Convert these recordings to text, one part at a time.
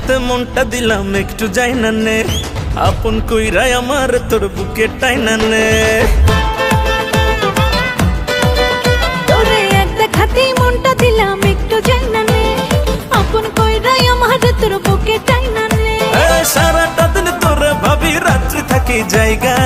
হাতে মনটা দিলাম একটু যাই না নে, আপন কইরাই আমার তোর বুকে টাইনা নে। তোরে এক দেখাতেই মনটা দিলাম একটু যাই না নে, আপন কইরাই আমার তোর বুকে টাইনা নে। সারাটা দিন তোরে ভাবি রাত্রি থাকি জায়গা,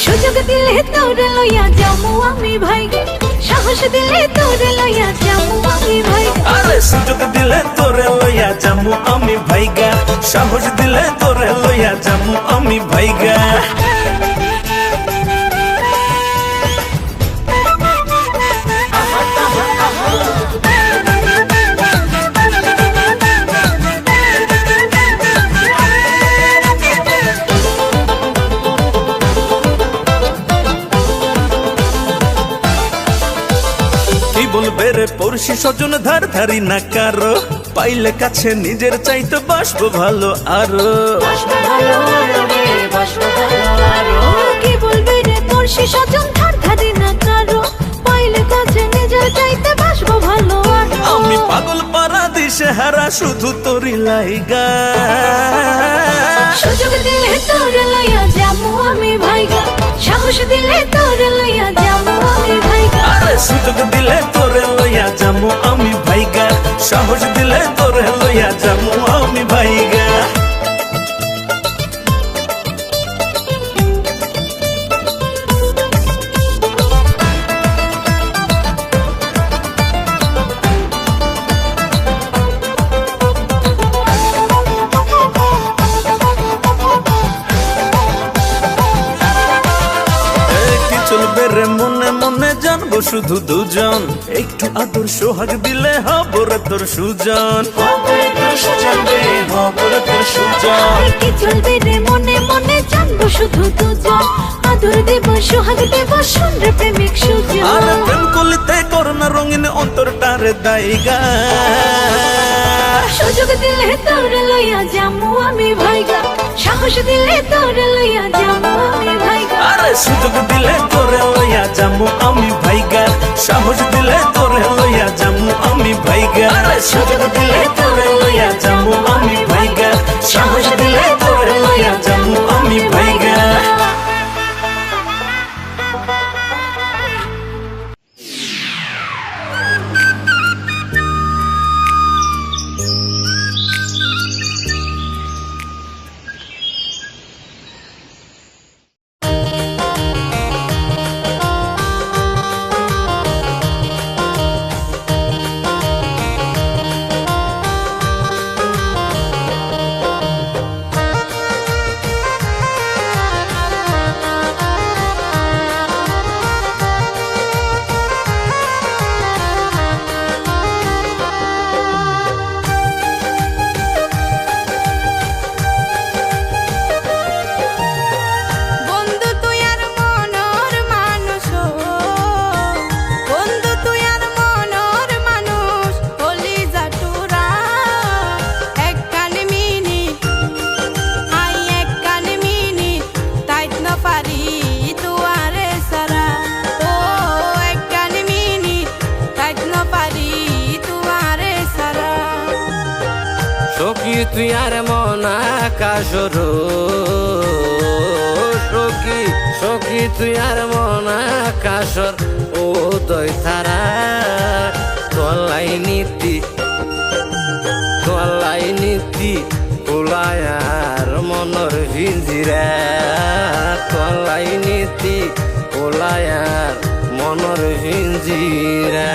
সুযোগ দিলে তোরে লইয়া যামু আমি ভাইগা, সাহস দিলে তোরে লইয়া যামু আমি ভাইগা। আরে সুযোগ দিলে তোরে লইয়া যামু আমি ভাইগা, সাহস দিলে তোরে লইয়া যামু আমি ভাইগা। বলবে রে পড়শি স্বজন ধার ধারি না কারো, পাইলে কাছে নিজের চাইতে বাসবো ভালো আরো। কি বলবে রে পড়শি স্বজন ধার ধারি না কারো, পাইলে কাছে নিজের চাইতে বাসবো ভালো আরো। আমি পাগল পারা দিশে হারা শুধু তোরি লাইগা, সুযোগ দিলে তোরে লইয়া যামু আমি ভাইগা, সাহস দিলে তোরে লইয়া যামু আমি ভাইগা। আরে সুযোগ দিলে তোরে লইয়া যামু আমি ভাইগা, সাহস দিলে তোরে লইয়া যামু আমি ভাইগা। চলবে রে মনে মনে জানবো শুধু দুজন, একটু আদর সোহাগ দিলে হব রে তোর সুজন। কি চলবে রে মনে মনে জানবো শুধু দুজন, আদর দেব সোহাগ দেব শুন রে প্রেমিক সুজন। আর প্রেম কলিতে করোনা রঙিন অন্তরটারে দাইগা, সুযোগ দিলে তোরে লইয়া যামু আমি ভাইগা, সাহস দিলে তোরে লইয়া যামু আমি ভাইগা। আরে সুযোগ দিলে তোরে লইয়া যামু আমি ভাইগা, সাহস দিলে তোরে লইয়া যামু আমি ভাইগা। আরে সুযোগ দিলে তোরে লইয়া যামু আমি ভাইগা, সাহস দিলে তোরে লইয়া যামু আমি ভাইগা। সখী তুই আর মন আকাশর, সখী সখী তুই আর মন আকাশর ও দই তারা, তোলাই নীতি ওলায়ার মনর ভিঞ্জিরা, তোলাই নীতি ওলায়ার মনর ভিঞ্জিরা।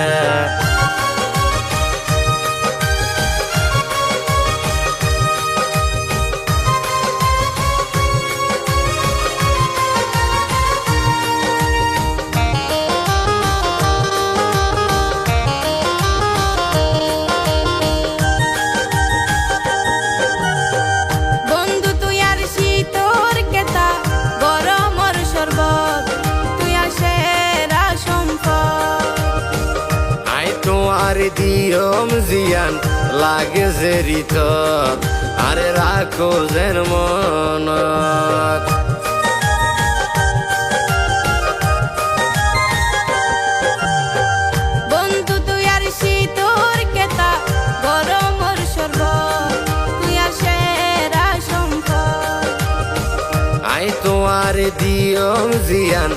দিয়ম জিয়ান লাগে যে রিত, আরে রাখো যেন মনত। বন্ধু তুই আর শীতর কেতা গরমর শরবত, দিয়ম জিয়ান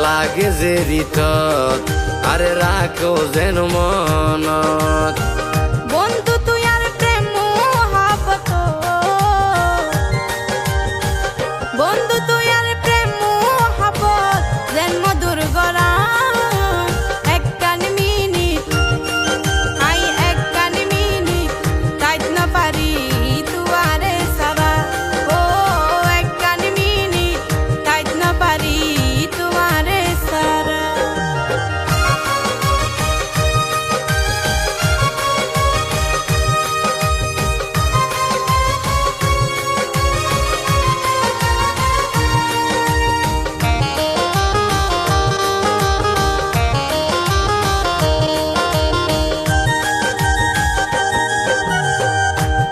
লাগে যে রিতত আরে রাখো যেন মনত বন্ধু তুই আর প্রেম মহাবত বন্ধু তুই আর প্রেম মহাবত যেন মধুর গড়া একখান মিনিট আই একখান মিনিট তাইত না পারি তুয়ারে সারা ও একখান মিনিট তাইত না পারি তুয়ারে সারা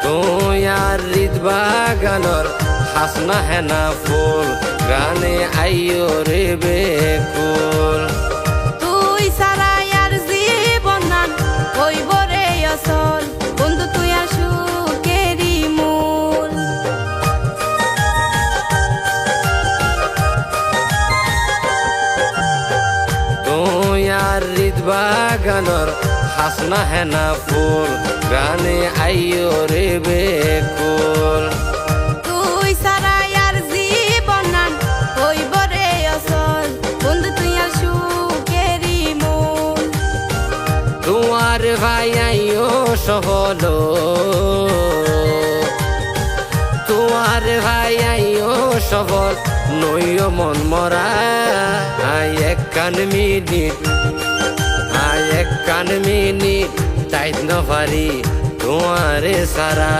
তুই আর হৃদ বাগানর হাসনা হেনা ফুল গানে আইও রে বেকুল তুই সারা আর জীবন নান হইব রে আসল বন্ধু তুই আর সুখেরই মূল তুই আর হৃদ বাগানর হাসনা হেনা ফুল গানে আইও রে বেকুল তুই সারা আর জীবন নান হইব রে আসল বন্ধু তুই আর সুখেরই মূল তোমার ভাই আইও সহল তোমার ভাই আইও সবল নইও মন মরা আই একখান মিনিট তাইত না পারি তোমারে সারা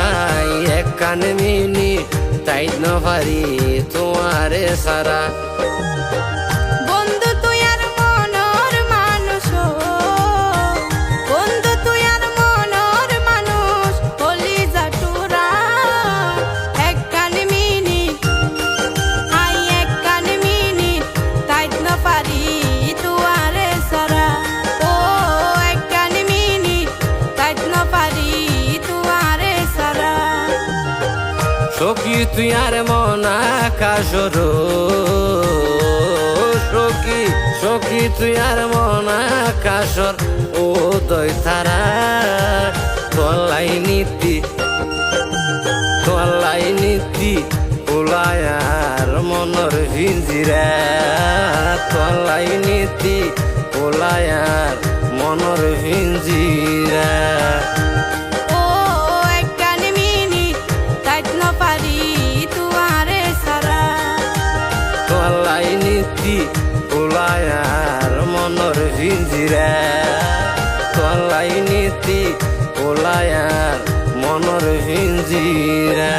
আই একখান মিনিট তাইত না পারি তোমারে সারা বন্ধু তুই আর মনর মানুষ বন্ধু তুই আর মনর মানুষ হলি জাটুরা একখান মিনিট আই একখান মিনিট তাইত না পারি তুয়ারে সারা ও একখান মিনিট তাইত না পারি তুয়ারে সারা সখী তুই আর মন আকাশর সখী তুই আর মন আকাশর ও দই তারা তোলাই নীতি ওলায়ার মনর ভিঞ্জিরা তোলাই নীতি ওলায়ার মনর ভিঞ্জিরা ও একখান মিনিট তাইত না পারি তুয়ারে সারা তোলাই নীতি ওলায়ার মনর ভিঞ্জিরা তোলাই নীতি ওলায়ার মনর ভিঞ্জিরা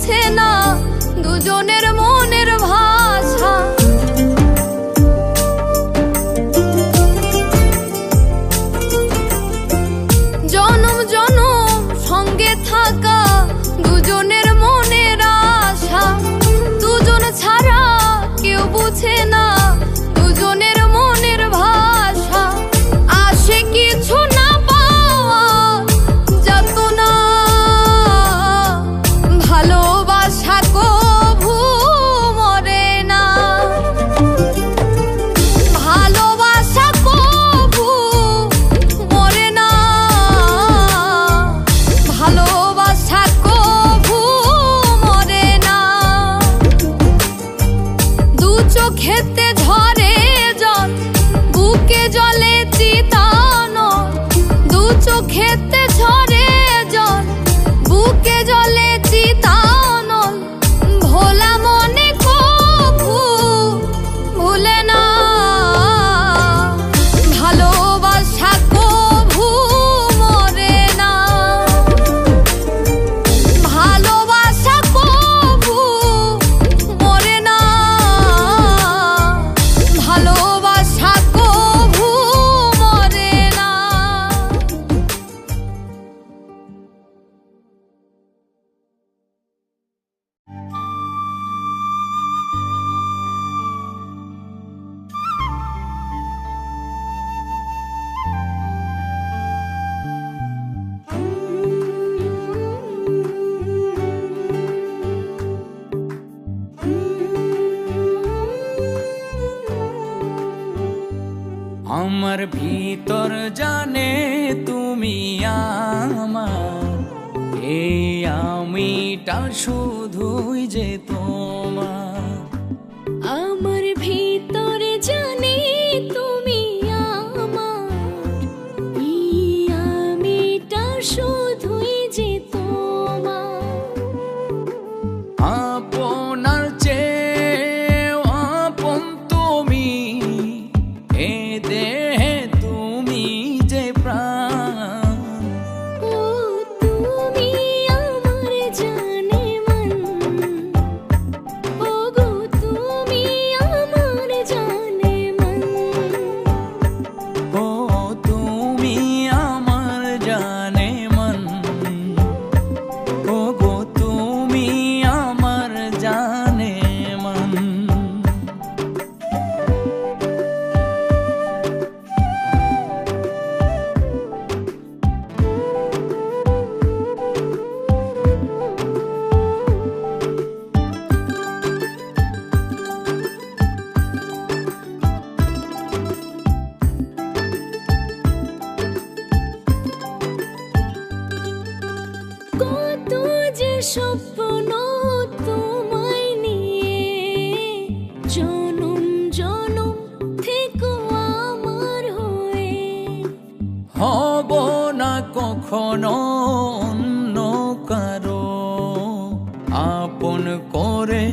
বুঝে না দুজনের মনের ভাষা। জনম জনম সঙ্গে থাকা দুজনের মনের আশা, দুজন ছাড়া কেউ বুঝে না দুজনের মনের ভাষা। আসে কিছু না পাওয়া যত না ভালোবাসা কভু মরে না, ভালোবাসা কভু মরে না, ভালোবাসা কভু মরে না। দু চোখেতে ঝরে জল, বুকে জলে চিতানো, দু চোখেতে ঝরে জল, বুকে জলে চিতানো। ভোলা মনে কভু ভুলে না, ভালোবাসা কভু মরে না, ভালোবাসা কভু মরে না, ভালোবাসা কভু মরে না। আমার ভিতর জানে তুমি আমার, এই আমিটা শুধুই যে তোমার। আমার ভিতরে জানি তুমি আমার, এই আমিটা শুধুই যে তোমার। আপনার চেয়ে আপন তুমি, এ দেহে তুমি যে প্রাণ। ও তুমি আমার জানে মন, ও গো তুমি আমার জানে মন। ও তুমি আমার জানে মন, ও গো তুমি আমার জানে মন। কত যে স্বপ্ন তোমায় নিয়ে, জনম জনম থেকো আমার হয়ে। হব না কখনো অন্য কারো, আপন করে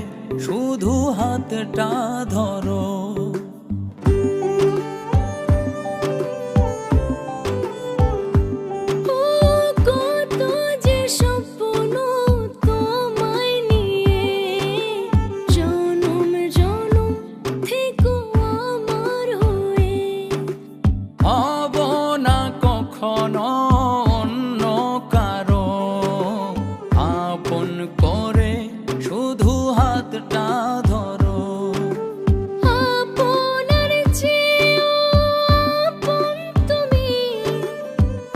শুধু হাতটা ধরো। ও কত যে স্বপ্ন তোমায় নিয়ে, জনম জনম থেকো আমার হয়ে। হব না কখনো অন্য কারো, আপন করে শুধু হাতটা ধরো। আপনার চেয়েও আপন তুমি,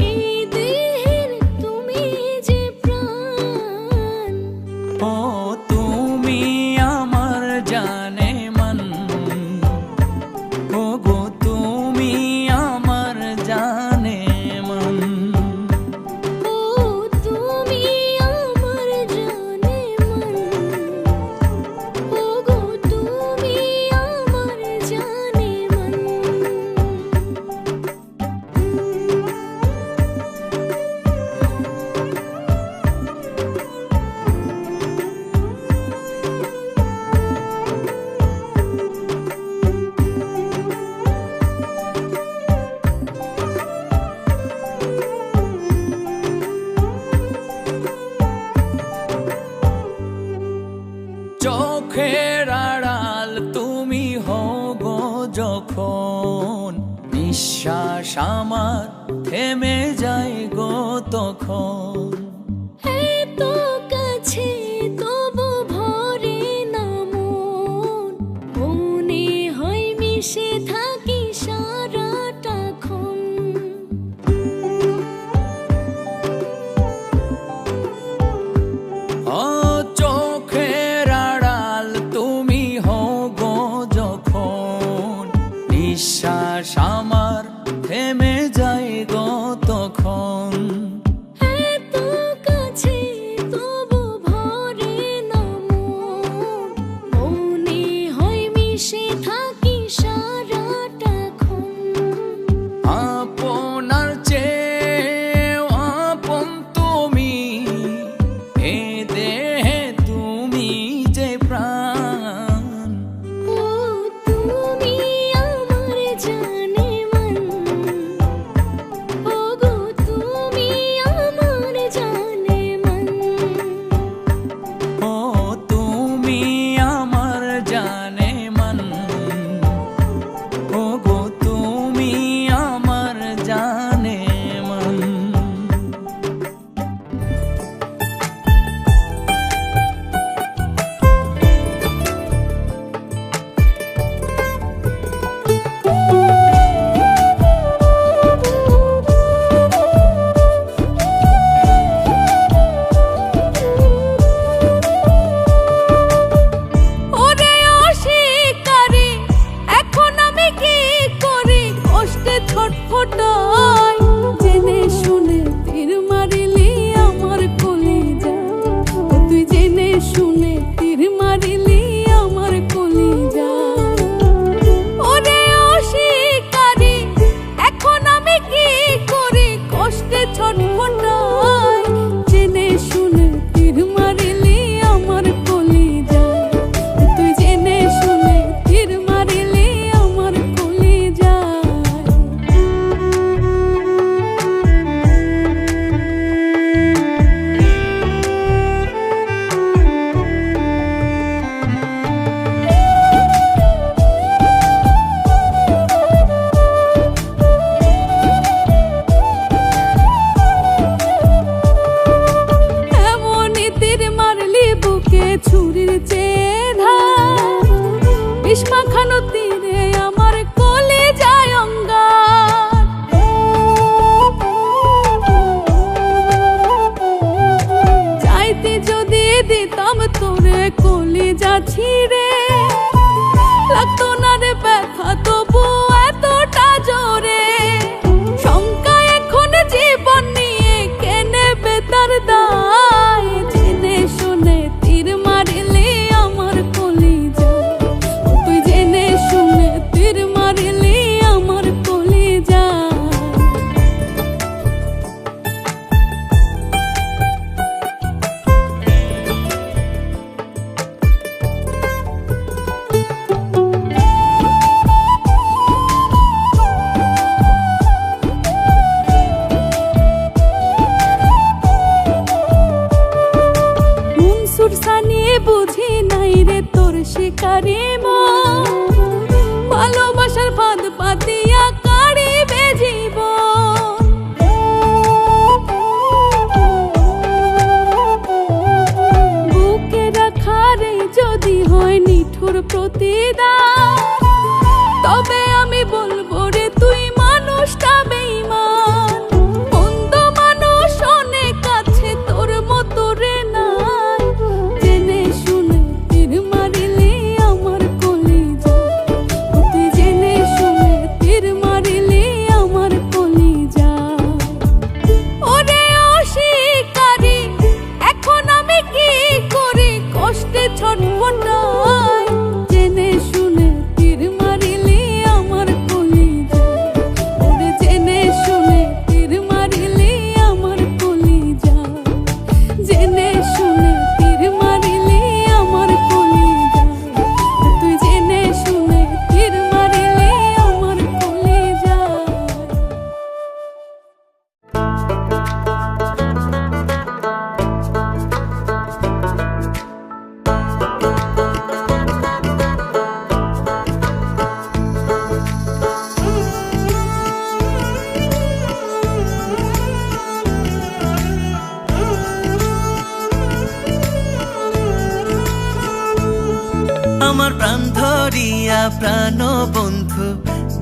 এই দেহের তুমি যে প্রাণ। ও তুমি আমার জানে মন, ও গো তুমি আমার জানে মন। যখন নিঃশ্বাস আমার থেমে যায় গো তখন। এত কাছে তবু ভরে না মন, মনে হয় মিশে থাকি সারাটাক্ষণ। চোখের আড়াল তুমি হও গো যখন নিঃশ্বাস আমার থেমে যায় গো তখন। এত কাছে তবু ভরে না মন, মনে হয় মিশে থাকি সারাটাক্ষণ। আপনার চেয়ে আপন তুমি, এ দেহে তুমি যে প্রাণ। ও তুমি আমার জানে মন, ও গো তুমি আমার জানে মন। ও তুমি আমার জানে মন, ও গো তুমি আমার জানে মন। ওরে অশিকারি, এখন আমি কি করি, কষ্টে ছটফটাই। জেনে শুনে তীর মারিলি আমার কলিজা, ও তুই জেনে শুনে তীর মারিলি আমার কলিজা। ওরে অশিকারি, এখন আমি কি করি, কষ্টে ছটফটাই। জেনে শুনে তীর মারিলি আমার কলিজা, তুই জেনে শুনে তীর মারিলি আমার কলিজা। এমনই তীর মারলি বুকে ছুরির চেয়ে ধার, বিষ মাখানো তীরে আমার কলিজায় অঙ্গার। চাইতে যদি দিতাম তোরে কলিজা ছিঁড়ে, লাগতো না রে ব্যথা তবু এতটা জোরে। শঙ্কা এখন জীবন নিয়ে কে নেবে তার দায়। জেনে শুনে তীর মারিলি আমার কলিজা, তুই জেনে শুনে তীর মারিলি আমার কলিজা। মনসুর সানি বুঝি নাই রে তোর শিকারি মন, ভালোবাসার ফাঁদ পাতিয়া কাড়িবে জীবন। বুকে রাখা রে যদি হয় নিঠুর প্রতিদান, তবে আমি বলবো রে তুই মানুষটা বেঈমান। মন্দ মানুষ অনেক আছে তোর মতো রে নাই। জেনে শুনে তীর মারিলি আমার কলিজা, তুই জেনে শুনে তীর মারিলি আমার কলিজা। ওরে অশিকারি, এখন আমি কি করি, কষ্টে ছটফটাই। জেনে আমার প্রাণ ধরিয়া প্রাণ বন্ধু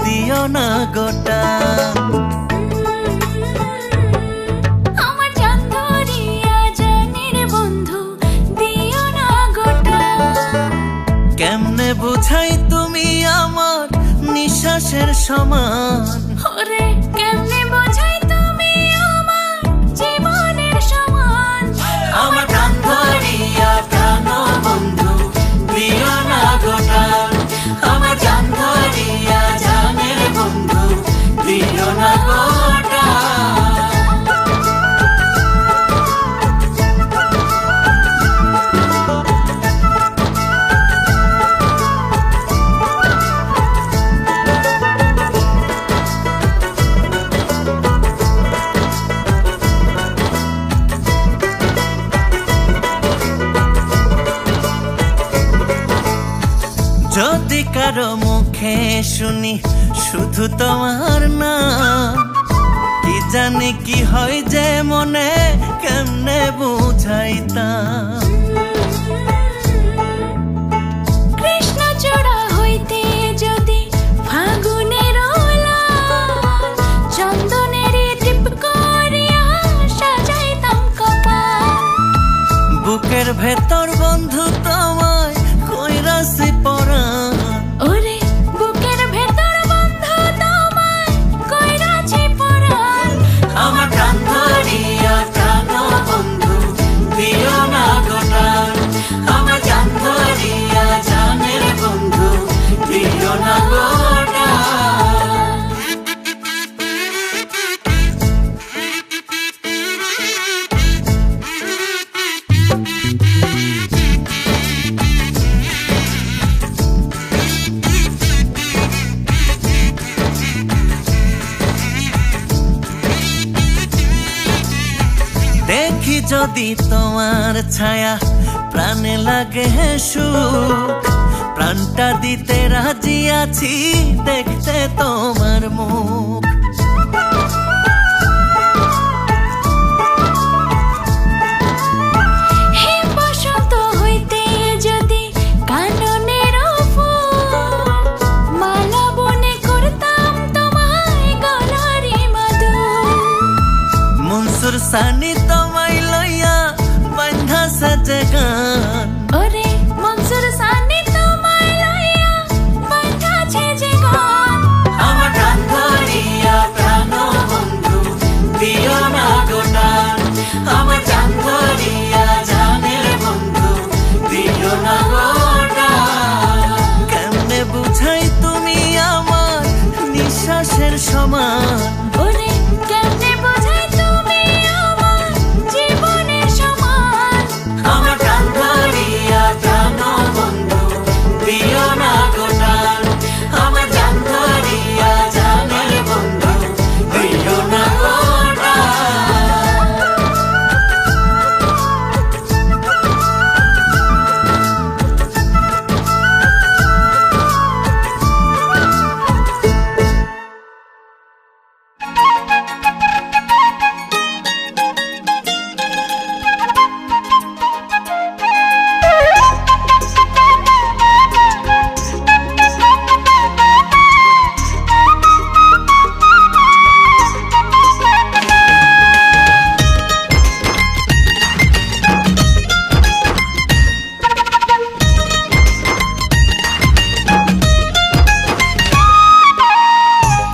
দিও না গোটা। আমার জান ধরিয়া জানের বন্ধু দিও না গোটা। কেমনে বুঝাই তুমি আমার নিঃশ্বাসের সমান, ওরে কেমনে বোঝাই তুমি আমার জীবনের সমান। আমার প্রাণ ধরিয়া প্রাণ বন্ধু দিও না গোটা। আমার জান ধরিয়া জানের বন্ধু দিও না গোটা। যদি কারো মুখে শুনি শুধু তোমার নাম, কি জানি কি হয় যে মনে কেমনে বুঝাইতাম। কৃষ্ণচূড়া হইতে যদি ফাগুনের চন্দনের টিপ করিয়া সাজাইতাম কপাল। বুকের ভেতর বন্ধু তোমায় কইরাছি পরাণ, ওরে বুকের ভেতর বন্ধু তোমায় কইরাছি পরাণ। আমার প্রাণ ধরিয়া প্রাণ বন্ধু দিও না গোটা। আমার জান ধরিয়া জানের বন্ধু দিও না গোটা। দেখি যদি তোমার ছায়া প্রাণে লাগে সুখ, প্রাণটা দিতে রাজি আছি দেখতে তোমার মুখ। হে বসন্ত হইতে যদি কাননের ফুল মালা বনে করতাম তোমায় গলারি মাদুর। মনসুর সানি তোমায় লইয়া বান্ধা সাজে গান, ওরে মনসুর সানি তোমায় লইয়া বাঁধাছে যে গান। আমার প্রাণ ধরিয়া প্রাণ বন্ধু দিও না গোটা। আমার জান ধরিয়া জানের বন্ধু দিও না গোটা। কেমনে বুঝাই তুমি আমার নিঃশ্বাসের সমান, ওরে কেমনে বোঝাই তুমি আমার জীবনের সমান। আমার প্রাণ ধরিয়া প্রাণ বন্ধু দিও না গোটা। আমার জান ধরিয়া জানের বন্ধু দিও না গোটা।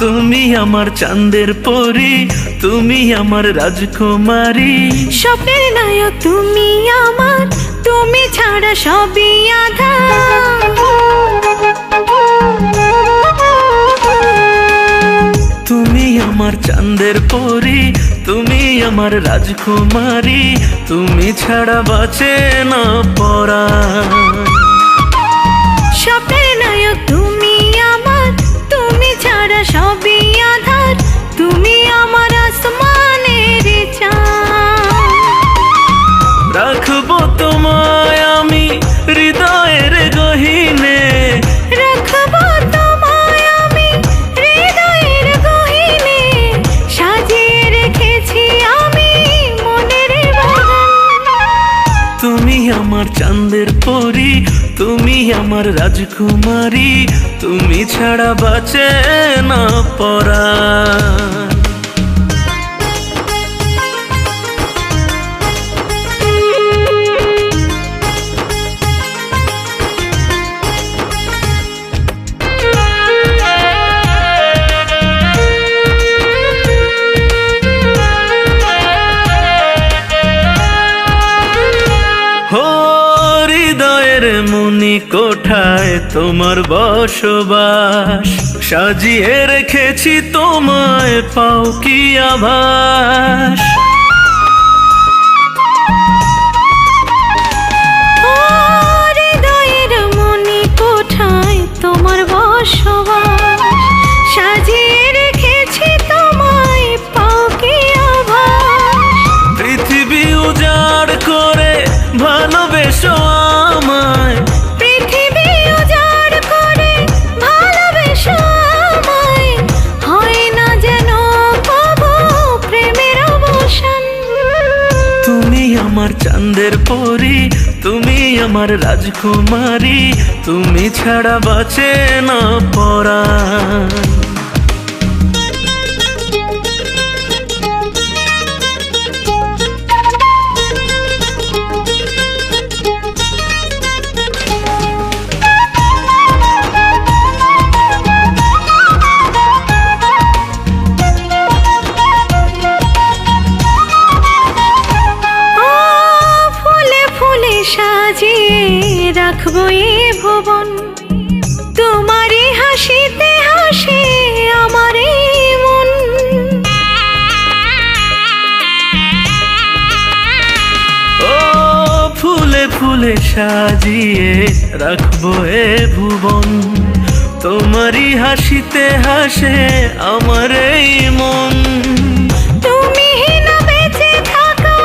তুমি আমার চাঁদের পরি, তুমি আমার রাজকুমারী। স্বপ্নের নায়ক তুমি আমার, তুমি ছাড়া সবই আঁধার। তুমি আমার চাঁদের পরি, তুমি আমার রাজকুমারী। তুমি ছাড়া বাঁচে না পরাণ। স্বপ্নের নায়ক তুমি আমার, তুমি ছাড়া সবই আঁধার। তুমি আমার আসমানের চাঁদ। রাখবো তোমায় আমি হৃদয়ের গহীনে, রাখবো তোমায় আমি হৃদয়ের গহীনে। সাজিয়ে রেখেছি আমি মনের বাগান। তুমি আমার চাঁদের পরি, তুমি আমার আমার রাজকুমারী, তুমি ছাড়া বাঁচে না পরাণ। হৃদয়ের মনি কোঠায় তোমার বসবাস, সাজিয়ে রেখেছি তোমায়, পাও কি আভাস। হৃদয়ের মনি কোঠায় তোমার বসবাস, সাজিয়ে রেখেছি তোমায়, পাও কি আভাস। পৃথিবী উজাড় করে ভালোবেসো আমায়, পৃথিবী উজাড় করে ভালোবেসো আমায়, হয় না যেন কবু প্রেমের অবসান। তুমি আমার চাঁদের পরী, তুমি আমার রাজকুমারী, তুমি ছাড়া বাঁচে না পরাণ। সাজিয়ে রাখবো এ ভুবন, তোমারই হাসিতে হাসে আমার এই মন। ও ফুলে ফুলে সাজিয়ে রাখবো এ ভুবন, তোমারই হাসিতে হাসে আমার এই মন। তুমি না বেঁচে থাকা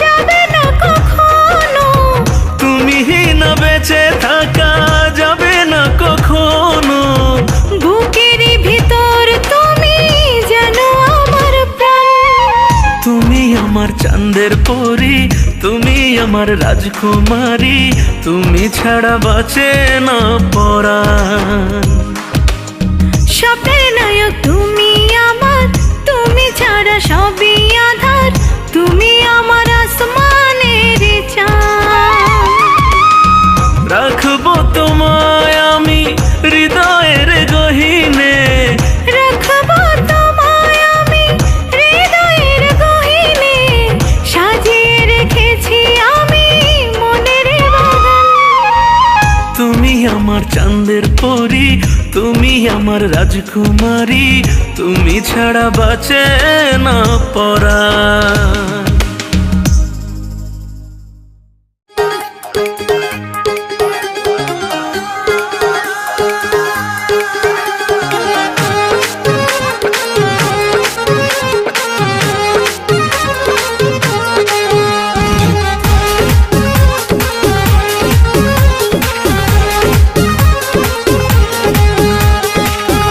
যাবে না কখনো, তুমি না বেঁচে থাকা যাবে না কখনো, বুকের ভিতর তুমি যেন আমার প্রাণ। তুমি আমার চাঁদের পরী, তুমি আমার রাজকুমারী, তুমি ছাড়া বাঁচে না পরাণ। স্বপ্নের নায়ক তুমি আমার, তুমি ছাড়া সবই আধার, তুমি আমার আসমানের চাঁদ। রাখবো তোমায় আমি হৃদয়ের গহীনে, রাখবো তোমায় আমি হৃদয়ের গহীনে, সাজিয়ে রেখেছি আমি মনের বাগান। তুমি আমার চাঁদের পরী, তুমি আমার রাজকুমারী, তুমি ছাড়া বাঁচে না পরাণ।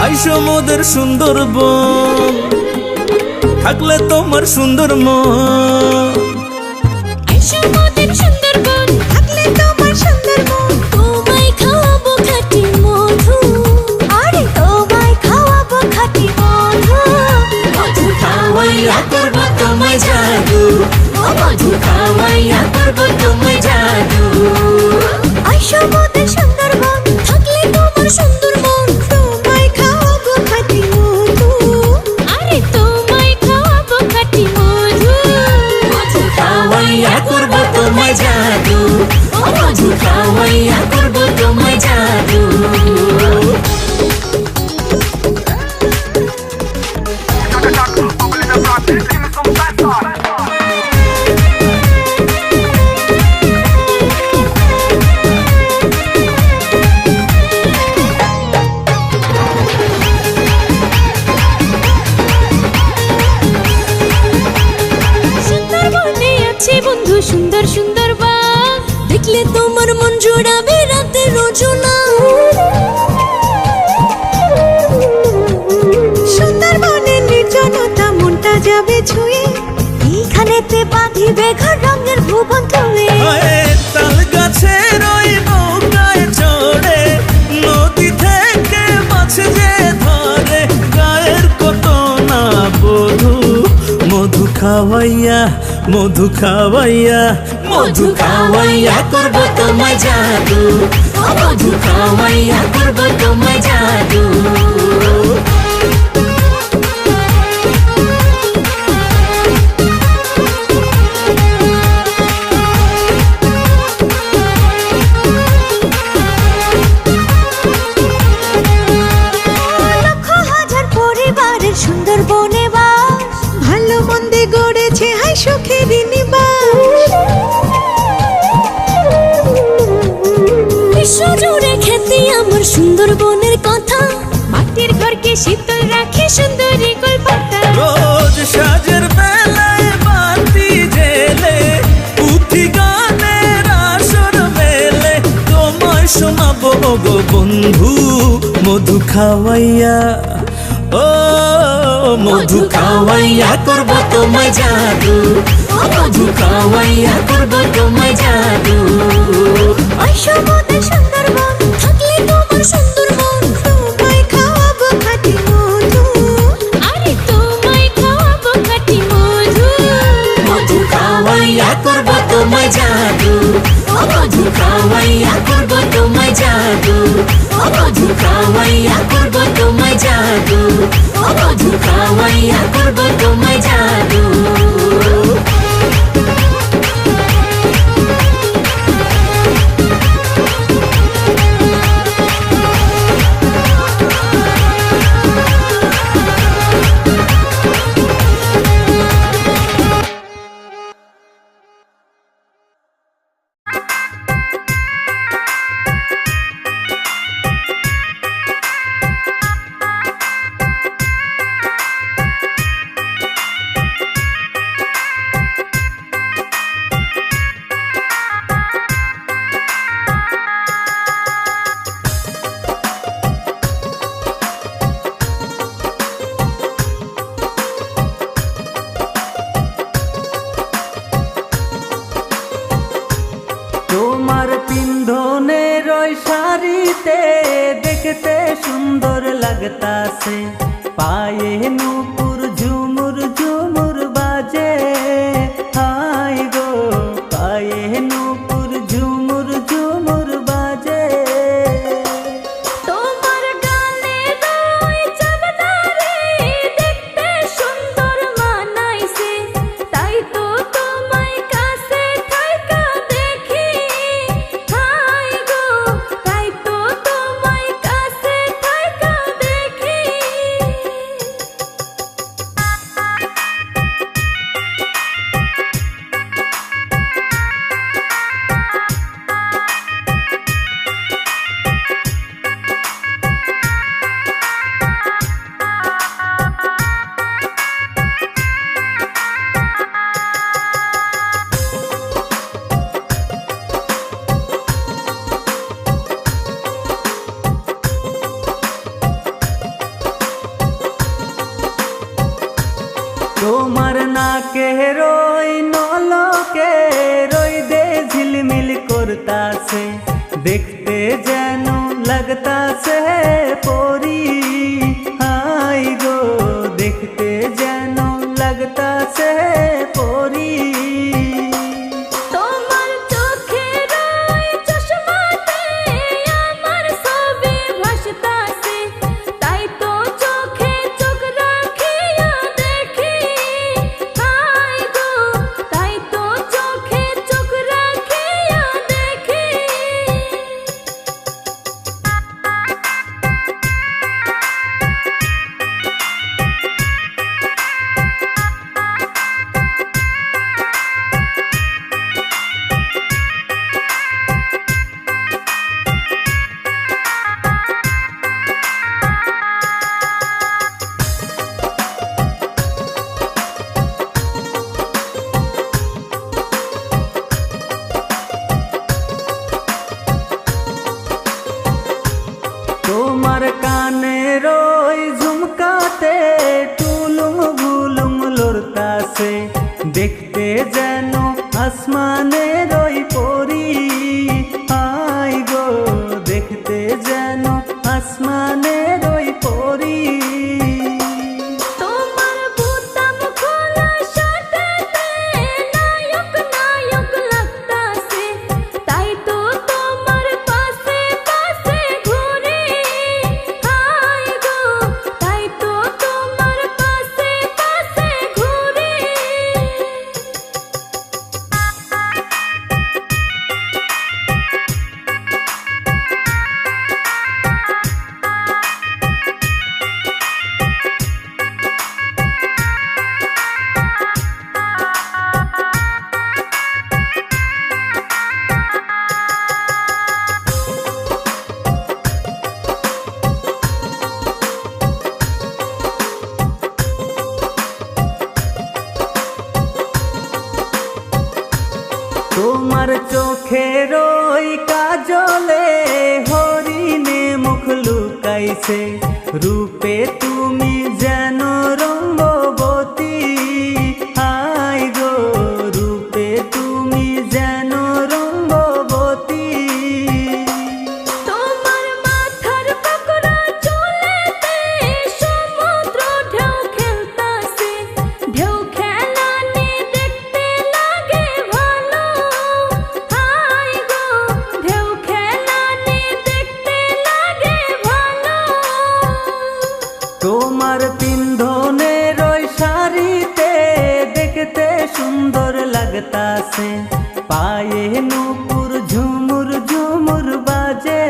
আইসো মোদের সুন্দরবন, থাকলে তোমার সুন্দর মন। আইসো মোদের সুন্দরবন, থাকলে তোমার সুন্দরবন, তোমায় খাওয়াবো খাঁটি মধু, আরে তোমায় খাওয়াবো খাঁটি মধু। মধু খাওয়াইয়া করবো তোমায় জাদু, ও মধু খাওয়াইয়া করবো তোমায় জাদু। আইসো মোদের সুন্দরবন, থাকলে তোমার সুন্দর মন, তোমায় খাওয়াবো খাঁটি মধু, আরে তোমায় খাওয়াবো খাঁটি মধু। মধু খাওয়াইয়া করবো তোমায় জাদু, ও মধু খাওয়াইয়া করবো তোমায় জাদু। সুন্দরবনে আছে বন্ধু সুন্দর সুন্দর বাঘ, দেখলে তোমার মন জোড়াবে রাতের রোজনা। সুন্দরবনের নির্জনতা মনটা যাবে ছুঁয়ে, এইখানেতে বাঁধিবে ঘর রঙের ভুবন তুলে। তাল গাছের ওই নৌকায় চড়ে খাওয়াইয়া মধু খাওয়াইয়া মধু খাওয়াইয়া করব তোমায় জাদু মধু খাওয়াইয়া করব তোমায় জাদু সুন্দর বনে বাস ভালো মন্দে গড়েছে হাই সুখের নিবাস বিশ্ব জুড়ে খ্যাতি আমার সুন্দর বনের কথা মাটির ঘরকে শীতল রাখে সুন্দরী কলপাতা রোজ সাজের বেলায় বাতি জেলে পুঁথি গানের আসর মেলে তোমায় শোনাবো গো বন্ধু মধু খাওয়াইয়া ও মধু খাওয়াইয়া করব তোমায় জাদু মধু খাওয়াইয়া করব তোমায় জাদু অসমুদ্র সুন্দরবন থাকলে তোমার সুন্দরবন তোমায় খাওয়াবো খাঁটি মধু আরে তোমায় খাওয়াবো খাঁটি মধু মধু খাওয়াইয়া করব তোমায় জাদু মধু খাওয়াইয়া করব তোমায় জাদু মধু খাওয়াইয়া করব তোমায় জাদু মধু খাওয়াইয়া করব তোমায় জাদু তোমার পিন্ধনের ওই শাড়িতে দেখতে সুন্দর লাগতাছে পায়ে নূপুর ঝুমুর ঝুমুর বাজে হাই গো পায়ে নূপুর ঝুমুর ঝুমুর বাজে তোমার গানের ওই চাঁদদারে দেখতে সুন্দর মানাইছে তাই তো তোমায় কাছে থাইকা দেখি হাই গো তাই তো তোমায় কাছে থাইকা দেখি তোমার নাকে রই নলকে রই দে ঝিলমিল করতাছে দেখতে যেন লাগতাছে পরি হাই গো দেখতে যেন লাগতাছে পরি তোমার চোখের ওই চশমাতে আমার ছবি ভাসতাছে তাই তো চোখে চোখ রাখিয়া দেখি হাই গো তাই তো চোখে চোখ রাখিয়া দেখি তোমার কানের ওই ঝুমকাতে টুলুম ভুলুম লড়তাছে দেখতে যেন আসমানের ওই পরি হাই গো দেখতে যেন আসমানের ওই পরি তোমার বুতাম খোলা শার্টে তোমার চোখের ওই কাজলে হরিণে মুখ লুকাইছে, রূপে তুমি যেন রঙ্গবতী। হাই গো রূপে তুমি যেন রঙ্গবতী। তোমার মাথার পাকড়া চুলেতে সমুদ্র ঢেউ খেলতাছে, ঢেউ খেলানি দেখতে লাগে ভালো। হাই গো ঢেউ খেলানি দেখতে লাগে ভালো। তোমার পিন্ধনের ওই শাড়িতে দেখতে সুন্দর লাগতাছে, পায়ে নূপুর ঝুমুর ঝুমুর বাজে।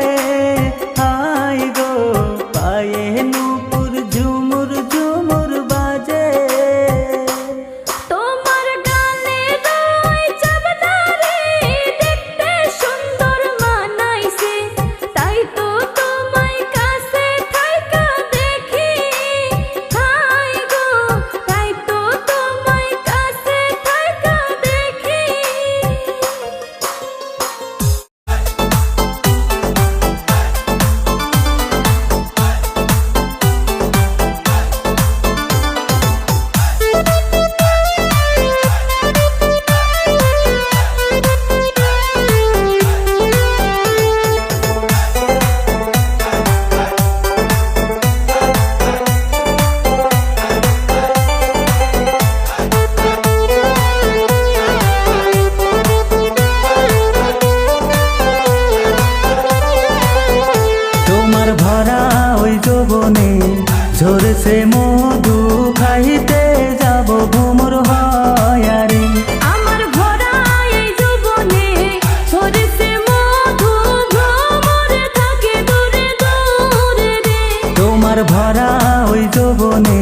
হাই গো পায়ে নূপুর ঝুমুর ঝুমুর বাজে। তোমার গালের ওই চাবদারি দেখতে সুন্দর মানাইছে, তাই তো তোমায় কাছে থাইকা দেখি। হাই গো তাই তো তোমায় কাছে থাইকা দেখি। তোমার ভরা ওই যৌবনে ঝরেছে মধু, খাইতে যাব ভ্রমর হয়ারে। আমার ভরা এই যৌবনে ঝরেছে মধু, ভ্রমরে থাকে দূরে দূরে রে। তোমার ভরা ওই যৌবনে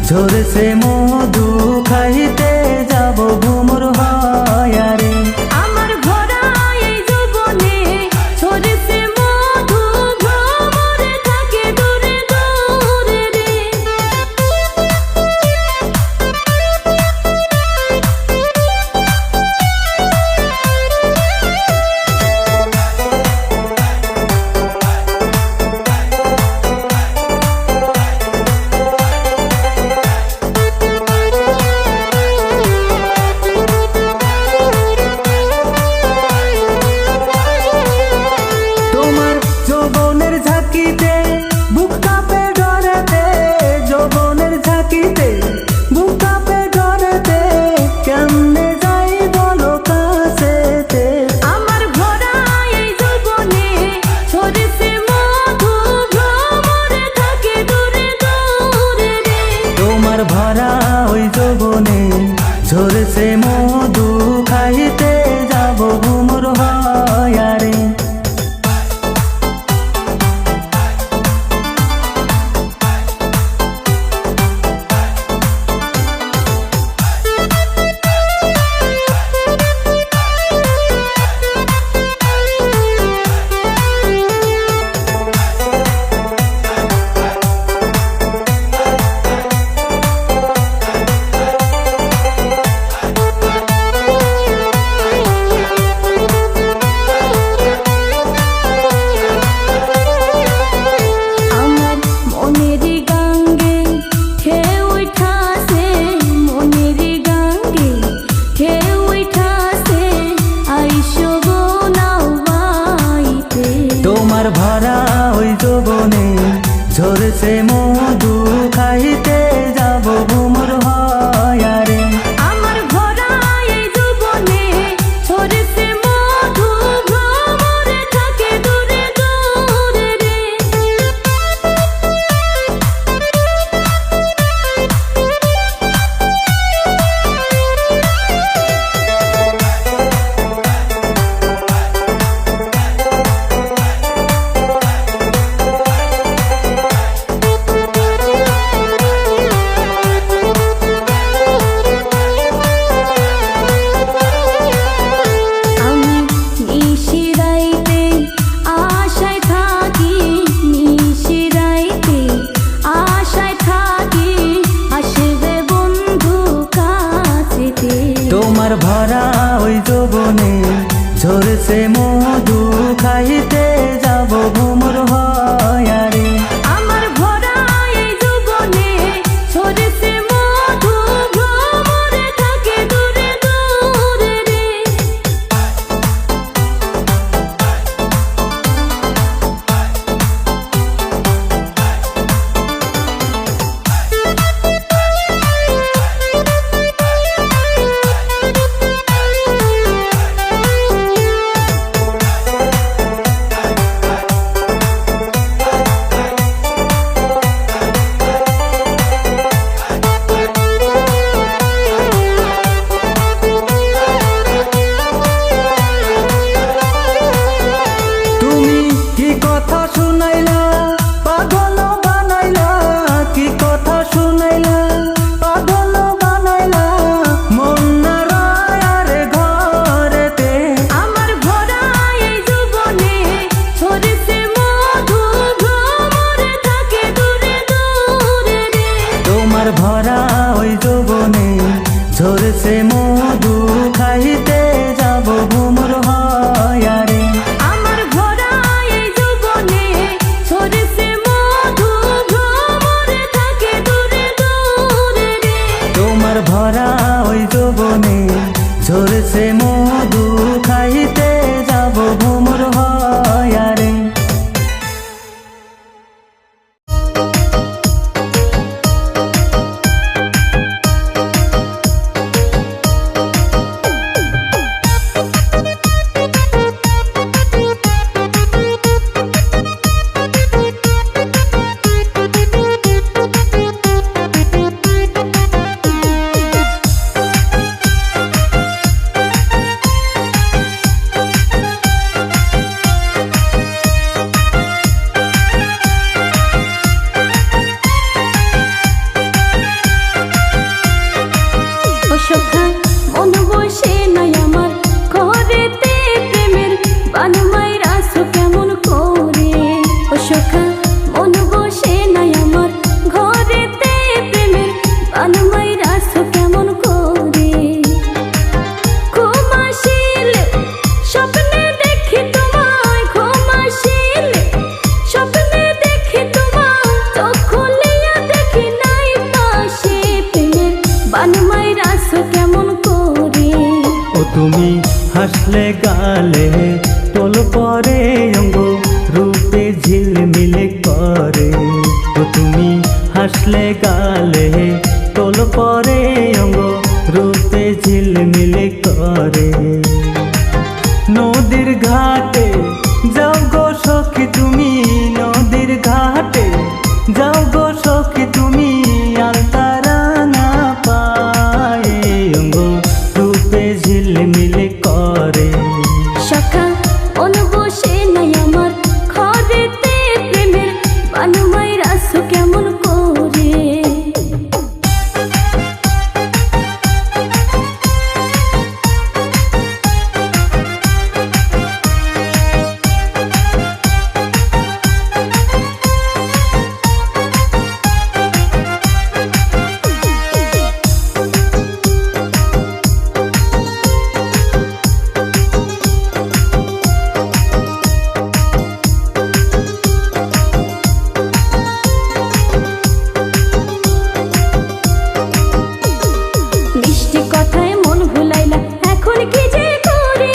ঝরেছে মধু, খাইতে যাব ভ্রমর হয়ারে। আমার ভরা এই যৌবনে ঝরেছে মধু, ভ্রমরে থাকে দূরে দূরে রে। তোমার যৌবনের ঝাঁকিতে বুক কাঁপে ডরেতে, যৌবনের ঝাঁকিতে বুক কাঁপে ডরেতে, কেমনে যাই বলো কাছেতে। আমার ভরা এই যৌবনে ঝরেছে মধু, ভ্রমরে থাকে দূরে দূরে রে। তোমার ভরা ওই যৌবনে ঝরেছে মধু, খাইতে যাব ভ্রমর হয়ারে। আমার মনের গাঙ্গে ঢেউ উঠাছে, মনের গাঙ্গে ঢেউ উঠাছে, আইসো গো নাও বাইতে। তোমার ভরা ওই যৌবনে ঝরেছে মধু, খাইতে যাব ভ্রমর হয়ারে। আমার ভরা এই যৌবনে ঝরেছে মধু, ভ্রমরে থাকে দূরে দূরে রে। তোমার ভরা ওই যৌবনে ঝরছে মধু খাইতে যাব ভ্রমর হয়ারে আমার ভরা এই যৌবনে ঝরেছে মধু ভ্রমরে থাকে দূরে দূরে রে তুমি কি কথা শুনাইলা পাগল বানাইলা কি কথা শুনাইলা পাগল বানাইলা মন না রায়ার ঘরেতে আমার ভরা এই যৌবনে ঝরেছে মধু ভ্রমরে থাকে দূরে দূরে রে তোমার ভরা ওই যৌবনে ঝরছে মধু খাইতে যাব ভ্রমর হয়ারে আমার ভরা এই যৌবনে ঝরেছে মধু ভ্রমরে থাকে দূরে দূরে রে তোমার ভরা ওই যৌবনে ঝরছে মধু খাইতে যাব ভ্রমর হয়ারে ও সখা মন বসে নাই আমার ঘরেতে প্রেমের বানমাই রাসু কেমন করে ও সখা মন বসে নাই আমার ঘরেতে প্রেমের বানমাই রাসু কেমন করে ঘুম আসিলে স্বপ্নে দেখি তোমায় ঘুম আসিলে স্বপ্নে দেখি তোমায় চোখ খুলিয়া দেখি নাই পাশে প্রেমের বানমাই রাসু কেমন করে ও তুমি হাসলে গালে তোল পরে অঙ্গ রূপে ঝিলমিল করে ও তুমি হাসলে গালে তোল পরে অঙ্গ রূপে ঝিলমিল করে নদীর ঘাটে যাও গো সখী তুমি নদীর ঘাটে যাও গো সখী তুমি আলতা রাঙা পায়ে অঙ্গ রূপে ঝিলমিল করে সখা মন বসে নাই আমার ঘরেতে প্রেমের বানমাই রাসু কেমন করে মিষ্টি কথায় মন ভুলাইলা এখন কি যে করি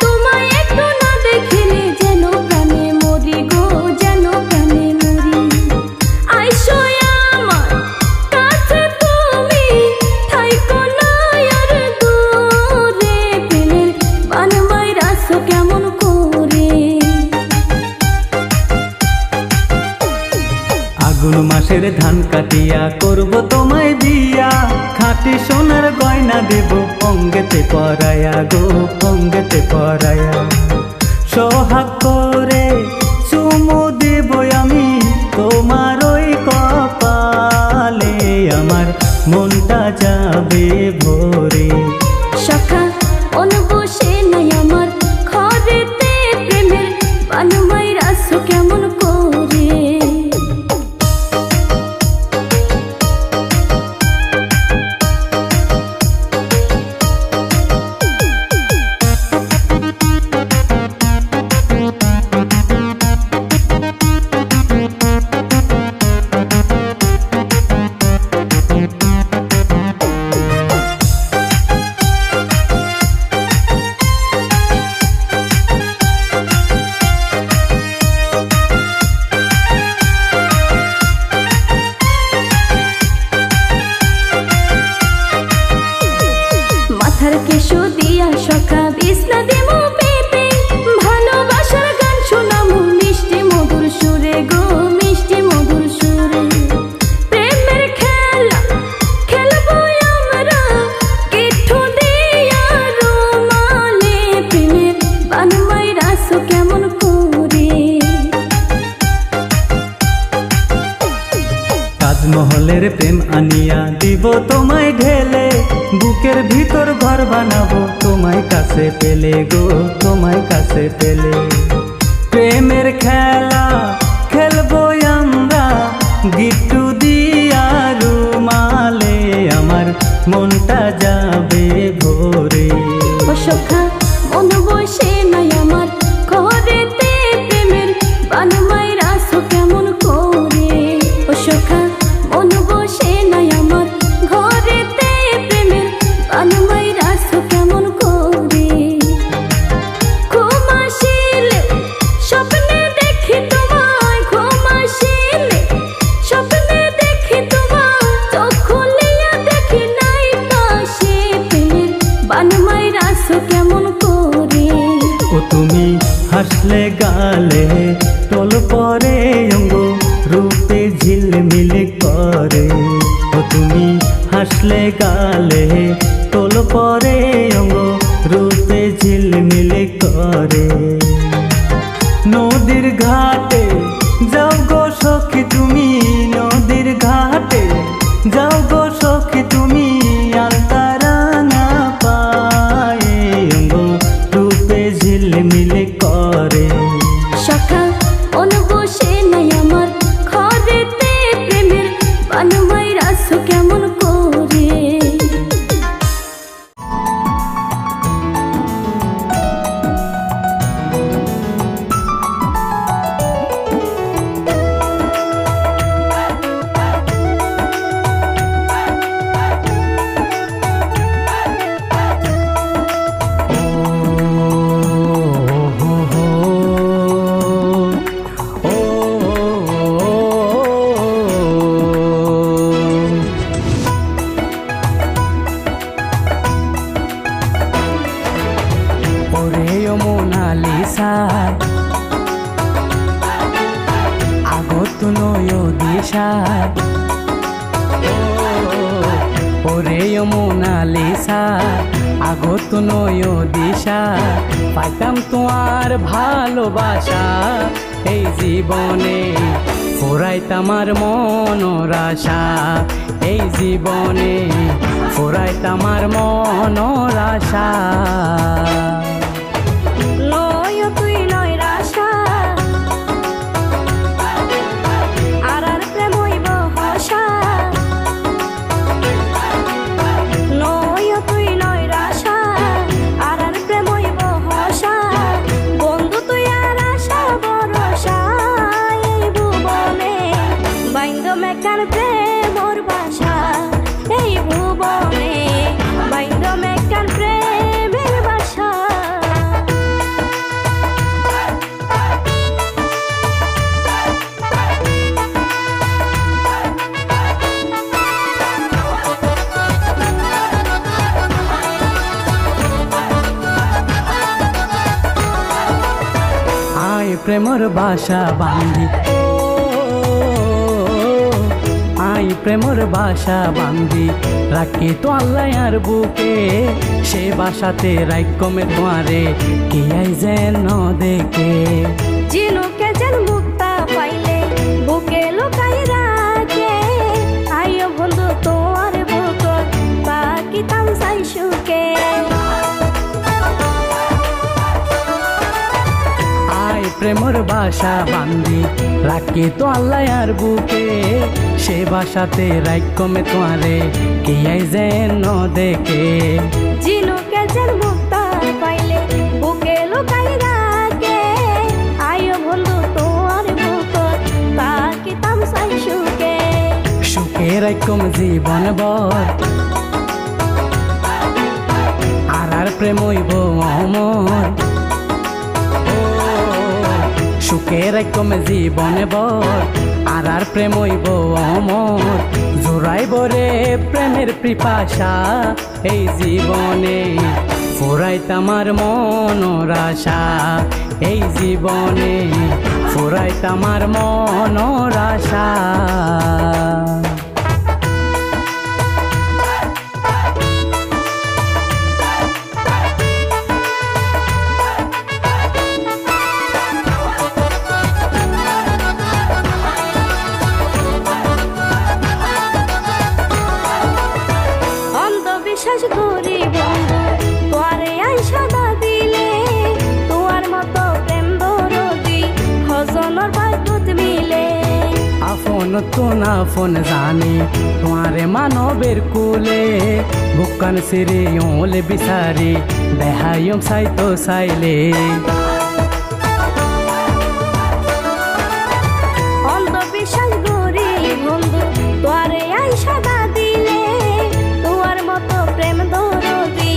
তোমায় একটু না দেখিলে যেন প্রাণে মরি গো যেন প্রাণে মরি আইসো আমার কাছে তুমি থাইকো না আর দূরে প্রেমের বানমাই রাসু কেমন করে আগুন মাসের ধান কাটিয়া করব তোমায় বিয়া খাঁটি সোনার গয়না দেব অঙ্গেতে পরায়া গো অঙ্গেতে পরায়া সোহাগ করে চুমু দেব আমি তোমার ওই কপালে আমার মনটা যাবে ভরে সখা মন বসে নাই আমার ঘরেতে প্রেমের বানমাই রাসু কেমন করে সখা বিছনা দিমু পেপে ভালোবাসার গান শোনামু মিষ্টি মধুর সুরে গো মিষ্টি মধুর সুরে প্রেমের খেলা খেলবো আমরা কিঠু দিয়া রুমালে প্রেমের বানমাই রাসু কেমন করে তাজমহলের প্রেম আনিয়া দিব তোমায় ঢেলে বুকের ভিতর ঘর বানাবো তোমায় কাছে পেলে গো তোমায় কাছে পেলে প্রেমের খেলা খেলবো আমরা গিট্টু দিয়া রুমালে আমার মনটা যাবে ভরে ও সখা মন বসে নাই আমার ঘরেতে প্রেমের বানমাই রাসু কেমন করে ও সখা মন বসে নাই আমার ঘরেতে প্রেমের বানমাই রাসু কেমন করে ঘুম আসিলে স্বপ্নে দেখি তোমায় ঘুম আসিলে স্বপ্নে দেখি তোমায় চোখ খুলিয়া দেখি নাই পাশে প্রেমের বানমাই রাসু কেমন করে ও তুমি হাসলে গালে টোল পরে অঙ্গ রূপে ঝিলমিল করে ও তুমি হাসলে গালে টোল পরে অঙ্গ রূপে ঝিলমিল করে নদীর ঘাটে যাও গো সখী তুমি নদীর ঘাটে যাও গো সখী তুমি আলতা রাঙা পায়ে অঙ্গ রূপে ঝিলমিল করে সখা মন বসে নাই আমার ঘরেতে প্রেমের বানমাই রাসু কেমন করে ওরে ও মোনালিসা আগত নয় দিশা ওরে ও মোনালিসা আগত নয় দিশা পাইতাম তোমার ভালোবাসা এই জীবনে ফুরাইতাম আর মনের আশা এই জীবনে ফুরাইতাম আর মনের আশা নয় তুই নয় রাশা আর প্রেম হইব হসা নয় তুই নয় রাশা আর প্রেম হইব হসা বন্ধু তুই আর আশা ভরসা এই ভুবনে বাইন্দ মেকার প্রেমর বাসা এই ভুবনে বাইন্দ মেকার প্রেমের বাসা আয় প্রেমর বাসা বান্ধি আই প্রেমর বাসা বান্ধি রাখি তো আল্লাহ আর বুকে সে বাসাতে রাইকমে তোমারে কি আই যেন দেখে জিনুকে যেন মুক্তা পাইলে বুকে লুকাই রাখে আইও বন্ধু তোমার বুক বাকি তাম চাই সুকে আই প্রেমর বাসা বান্ধি রাখি তো আল্লাহ আর বুকে সে বাসাতে রাইকমে তোমারে কি আই যেন দেখে জিনুকে যেন মুক্তা পাইলে বুকে লুকাই রাখে আইও বন্ধু তোমার বুক বাকি তাম চাই সুকে সুখে রাইকম জীবন ভর আর প্রেম হইব অমর সুখে রাইকম জীবন ভর আর প্রেম হইব অমর জোড়াইব রে প্রেমের পিপাসা এই জীবনে ফুরাইতামার মনের আশা এই জীবনে, ফুরাইতামার মনের আশা। বিশ্বাস করি বন্ধু তোয়ারে আইসা দা দিলে, তোয়ার মতো প্রেম দরদি হজনের বায়ুত মিলে। আপন তো না ফোন জানি তোমারে মানবের কুলে, বুকান সিরে ওলে বিচারি দেহায়ম সাইতো সাইলে। অন্ধবিশ্বাস করি বন্ধু তোয়ারে আইসা দা দিলে, তোয়ার মতো প্রেম দরদি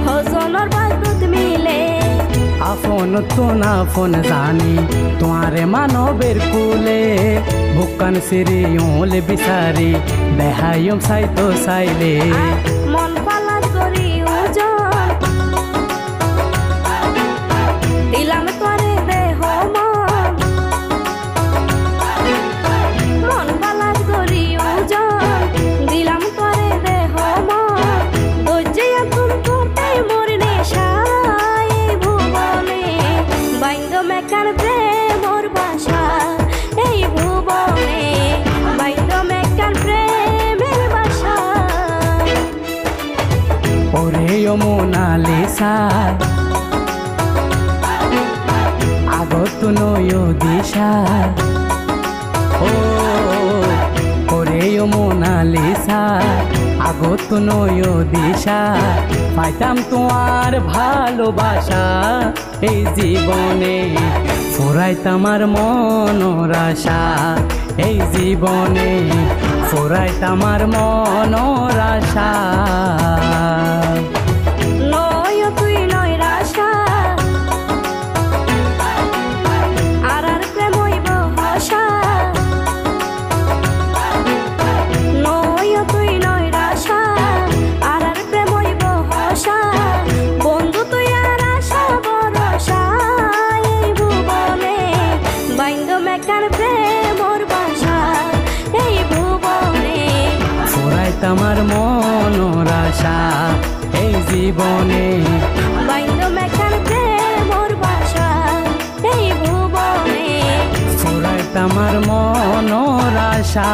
হজনের বায়ুত মিলে। আপন তো না ফোন জানি তোমারে মানবের কুলে, বুকান সিরে ওলে বিচারি দেহায়ম সাইতো সাইলে। মন পালা করি ওজন দিলাম তোরে দেহ মন, মন পালা করি ওজন দিলাম তোরে দেহ মন। দর্জিয়া তুম করতে মোর নেশায় ভুবনে, বাইন্দ মেকার প্রেমর বাসা এই ভুবনে, বাইন্দ মেকার প্রেমের বাসা। ওরে ও মোনালিসা আগত নয় দিশা, ও ওরে ও মোনালিসা আগত নয় দিশা। পাইতাম তোমার ভালোবাসা এই জীবনে, ফুরাইতামার মনের আশা এই জীবনে, ফুরাইতামার মনের আশা। নয় তুই নয় রাশা আর প্রেম হইব হসা, নয় তুই নয় রাশা আর প্রেম হইব হসা। বন্ধু তুই আর আশা ভরসা এই ভুবনে, বাইন্দ মেকার প্রেমর বাসা এই ভুবনে। ফুরাইতামার মনের আশা এই জীবনে, বাইন্দ মেকার প্রেমর বাসা এই ভুবনে। ফুরাইতামার মনের আশা।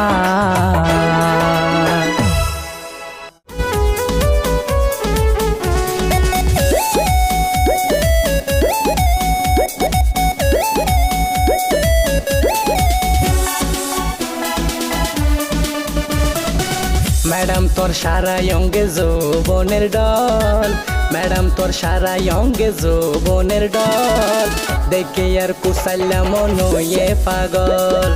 ম্যাডাম তোর সারা অঙ্গে যৌবনের ডল, ম্যাডাম তোর সারা অঙ্গে যৌবনের ডল। দেখে আর কুসাইলা মন হয়ে পাগল,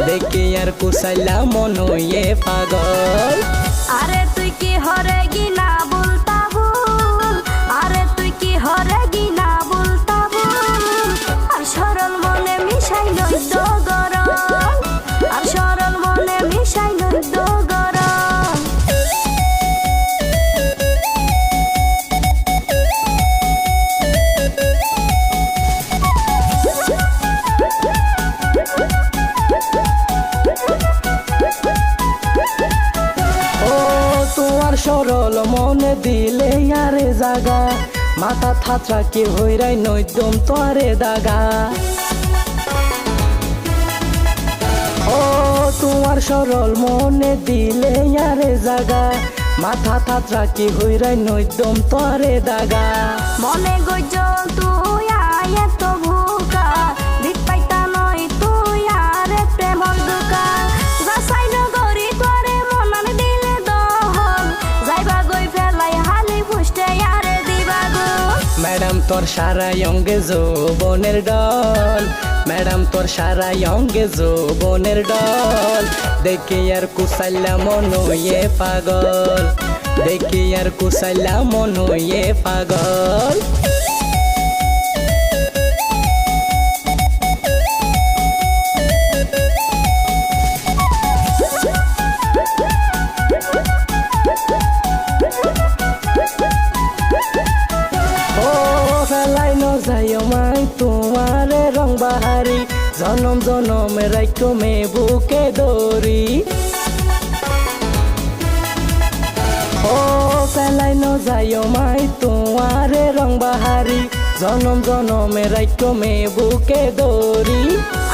দেখে আর কুসাইলা মন হয়ে পাগল। আরে তুই কি হরে গিনা বলতা ভুল, আরে তুই কি হরে গিনা বলতা ভুল। আর সরল মনে মিশাই নইত গরম, আর সরল মনে মিশাই নইত গরম। সরল মনে দিলে আরে জাগা, মাথা থাত্রা কি হইরাই নইদম তোরে দাগা। ও তোমার সরল মনে দিলে আরে জাগা, মাথা থাত্রা কি হইরাই নইদম তোরে দাগা। মনে গজল তুই আয় তো ভুকা, দিক পাইতা নয় তুই আরে প্রেমর দুকা। যাসাই নগরি করে মনান দিলে দহল, যাইবা গই ফেলাই হালি ফুষ্টে আরে দিবা গো। ম্যাডাম তোর সারা অঙ্গে যৌবনের ডল, ম্যাডাম তোর সারা অঙ্গে যৌবনের ডল। দেখে আর কুসাইলা মন হয়ে পাগল, দেখে আর কুসাইলা মন হয়ে পাগল। ও পেলাই নযায় মাই তোমারে রং বাহারি জনম জনমে রাইখো মে বুকে দরি ও পেলাই নযায় মাই তোমারে রং বাহারি জনম জনমে রাইখো মে বুকে দরি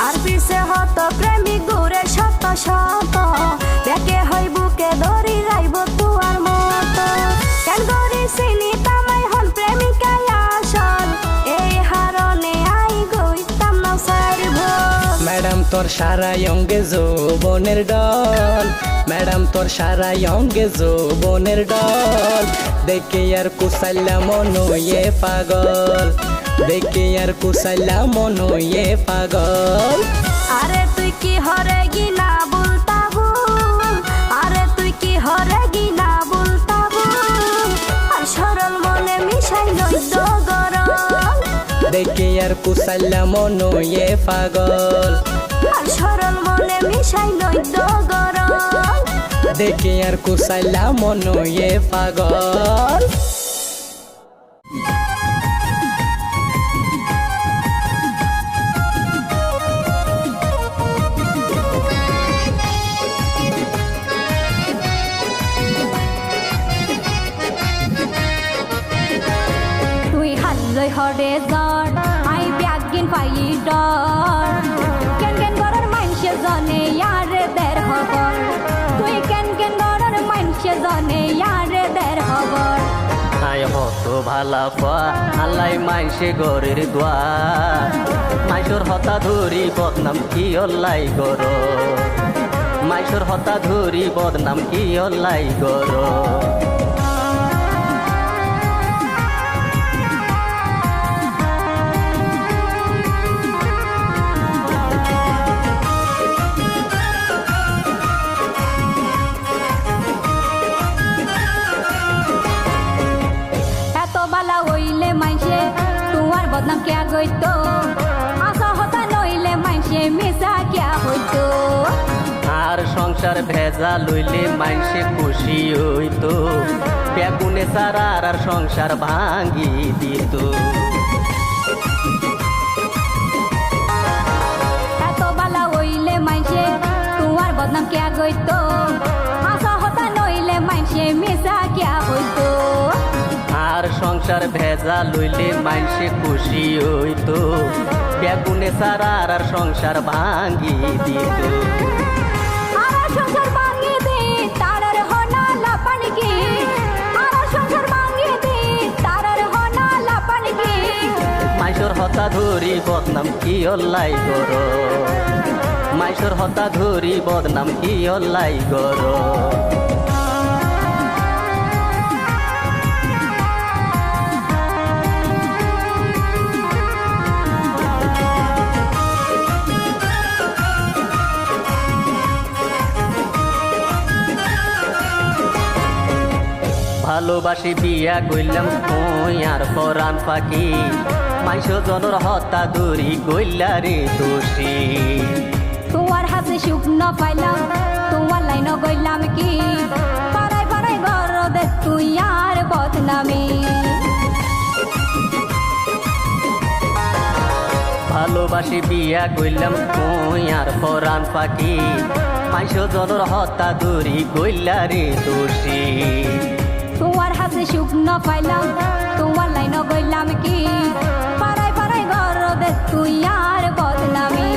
আর পিছে হত প্রেমিক ঘুরে শত শত দেখে হই বুকে দড়ি রাইব তুয়ার মত কেন গরি চিনি তামাই হন প্রেমিকাই আসল এই হারণে আই গইতাম না সারব ম্যাডাম তোর সারা অঙ্গে যৌবনের ডল ম্যাডাম তোর সারা অঙ্গে যৌবনের ডল দেখে আর কুসাইলা মন হয়ে পাগল দেখে আর কুসাইলা মন হয়ে পাগল আরে তুই কি হরে গিনা বলতা ভুল আরে তুই কি হরে গিনা বলতা ভুল আর সরল মনে মিশাই নইদ গরল দেখে আর কুসাইলা মন হয়ে পাগল আর সরল মনে মিশাই নইদ গরল দেখে আর কুসাইলা মন হয়ে পাগল তুই হাল্লই হরে জ্বর আই ব্যাগিন পাই ডর কেন কেন গরর মানসে জনে ইয়ারে দের খবর তুই কেন কেন গরর মানসে জনে ইয়ারে দের খবর আয় হত ভালা পা আল্লাহ মাইসে গরের দোয়া মাইসর হতা ধরি বদনাম কি অল্লাই গর মাইসর হতা ধরি বদনাম কি অল্লাই গর এত বালা হইলে মানসে তোমার বদনাম কিয়া গইতো আশা হতা নইলে মানসে মিশা কিয়া হইতো আর সংসার ভেজা লইলে মাইসে খুশি হইতো বেগুনে সারা আর সংসার ভাঙ্গি দিত এত বালা হইলে মানসে তোমার বদনাম কিয়া গইতো আশা হতা নইলে মানসে মিশা কিয়া হইতো আর সংসার ভেজা লইলে মাইসে খুশি হইতো বেগুনে সারা আর সংসার ভাঙ্গি দিত আর সংসার ভাঙিয়ে দে তারার হনা লাপান কি আর সংসার ভাঙিয়ে দে তারার হনা লাপান কি মাইসর হতা ধরি বদনাম কি অল্লাই গর মাইসর হতা ধরি বদনাম কি অল্লাই গর ভালোবাসি বিয়া কইলাম তুই আর পরাণ পাখি মাইস জনর হতা দড়ি গইলা রে দোষী তোমার হাতে শুকনো পাইলাম তোমার লাইন গইলাম কি পাড়ায় পাড়ায় ঘর দে তুই আর বদনামি ভালোবাসি বিয়া কইলাম তুই আর পরাণ পাখি মাইস জনর হতা দড়ি গইলা রে দোষী তোমার হাতে শুকনো পাইলাম তোমার লাইন গইলাম কি পাড়ায় পাড়ায় ঘর দে তুই আর বদনামি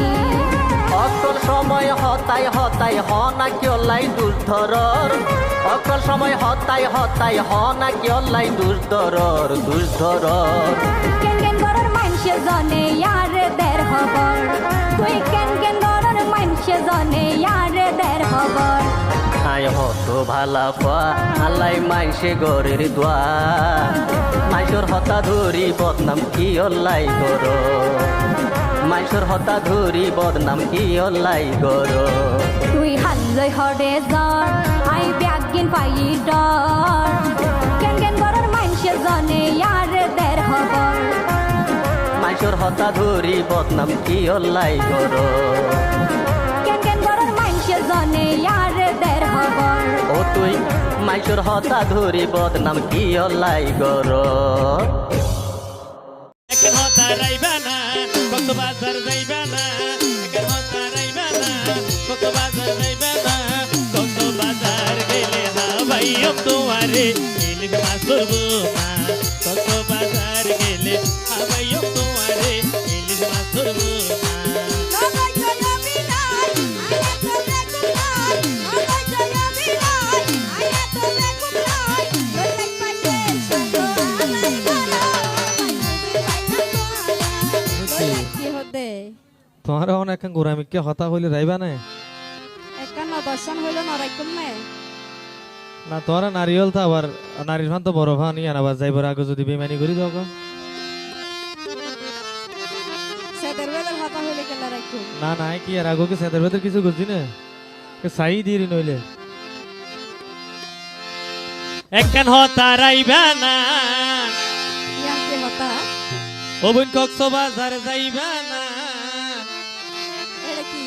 অকল সময় হতাই হতাই হনা কিয়লাই দুর্ধরর অকল সময় হতাই হতাই হনা কিয়লাই দুর্ধরর দুর্ধরর কেন কেন ঘরের মানসে জনে ইয়ার দের খবর তুই কেন কেন ঘরের মানসে জনে ইয়ার দের খবর আয় হত ভালা পা আল্লাহ মাইসে গরের দোয়া মাইসর হতা ধরি বদনাম কি অল্লাই গর মাইসর হতা ধরি বদনাম কি অল্লাই গর তুই হাল্লই হরে জ্বর আই ব্যাগিন পাই ডর কেন কেন ঘরের মানসে জনে ইয়ার দের খবর মাইসর হতা ধরি বদনাম কি অল্লাই গর কেন কেন ঘরের মানসে জনে ইয়ার দের খবর ও তুই মাইসর হতা ধরি বদনাম কি অল্লাই গর রাইবা না কক্সবাজার যাইবা না একের হতা রাইবা না কক্সবাজার যাইবা না কক্সবাজার গেলে হাবাইম তোমারে ইলিশ মাছ ধরবো না কক্সবাজার গেলে হাবাইম তোমারে ইলিশ মাছ ধরবো না তোমার অনেক গোরামিকে হতা হইলে রাইবা না দর্শন হইল নরাইকুম না তোরা নারিয়ল তো আবার নারীর ভান তো বড় ভান ইয়ান আবার যাইবার আগে যদি বেমানি করি দাও সেদের বেদের হতা হইলে কেলা রাইকুম না না কি আর আগে সেদের ভেতর কিছু করছি না সাই দিয়ে নইলে একখান হতা রাইবা না ইয়ান্তে হতা ও বোন কক্সবাজার যাইবা না এটা কি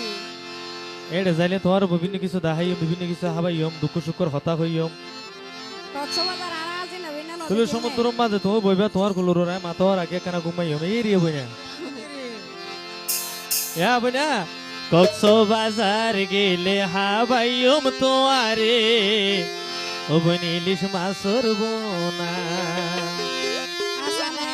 এড়ে যাইলে তোমার বিভিন্ন কিছু দাহাইম বিভিন্ন কিছু হাবাইম দুঃখ সুখর হতা হইম কক্সবাজার আর আজি নবীন নদী তুলে সমুদ্র মাঝে তুমি বইবা তোমার কুলোর রায় মাথার আগে কেন ঘুমাইম এই রিয়ে বইনা ইয়া বইনা কক্সবাজার গেলে হাবাইম তোমারে ও বোন ইলিশ মাছ ধরবো না আসানে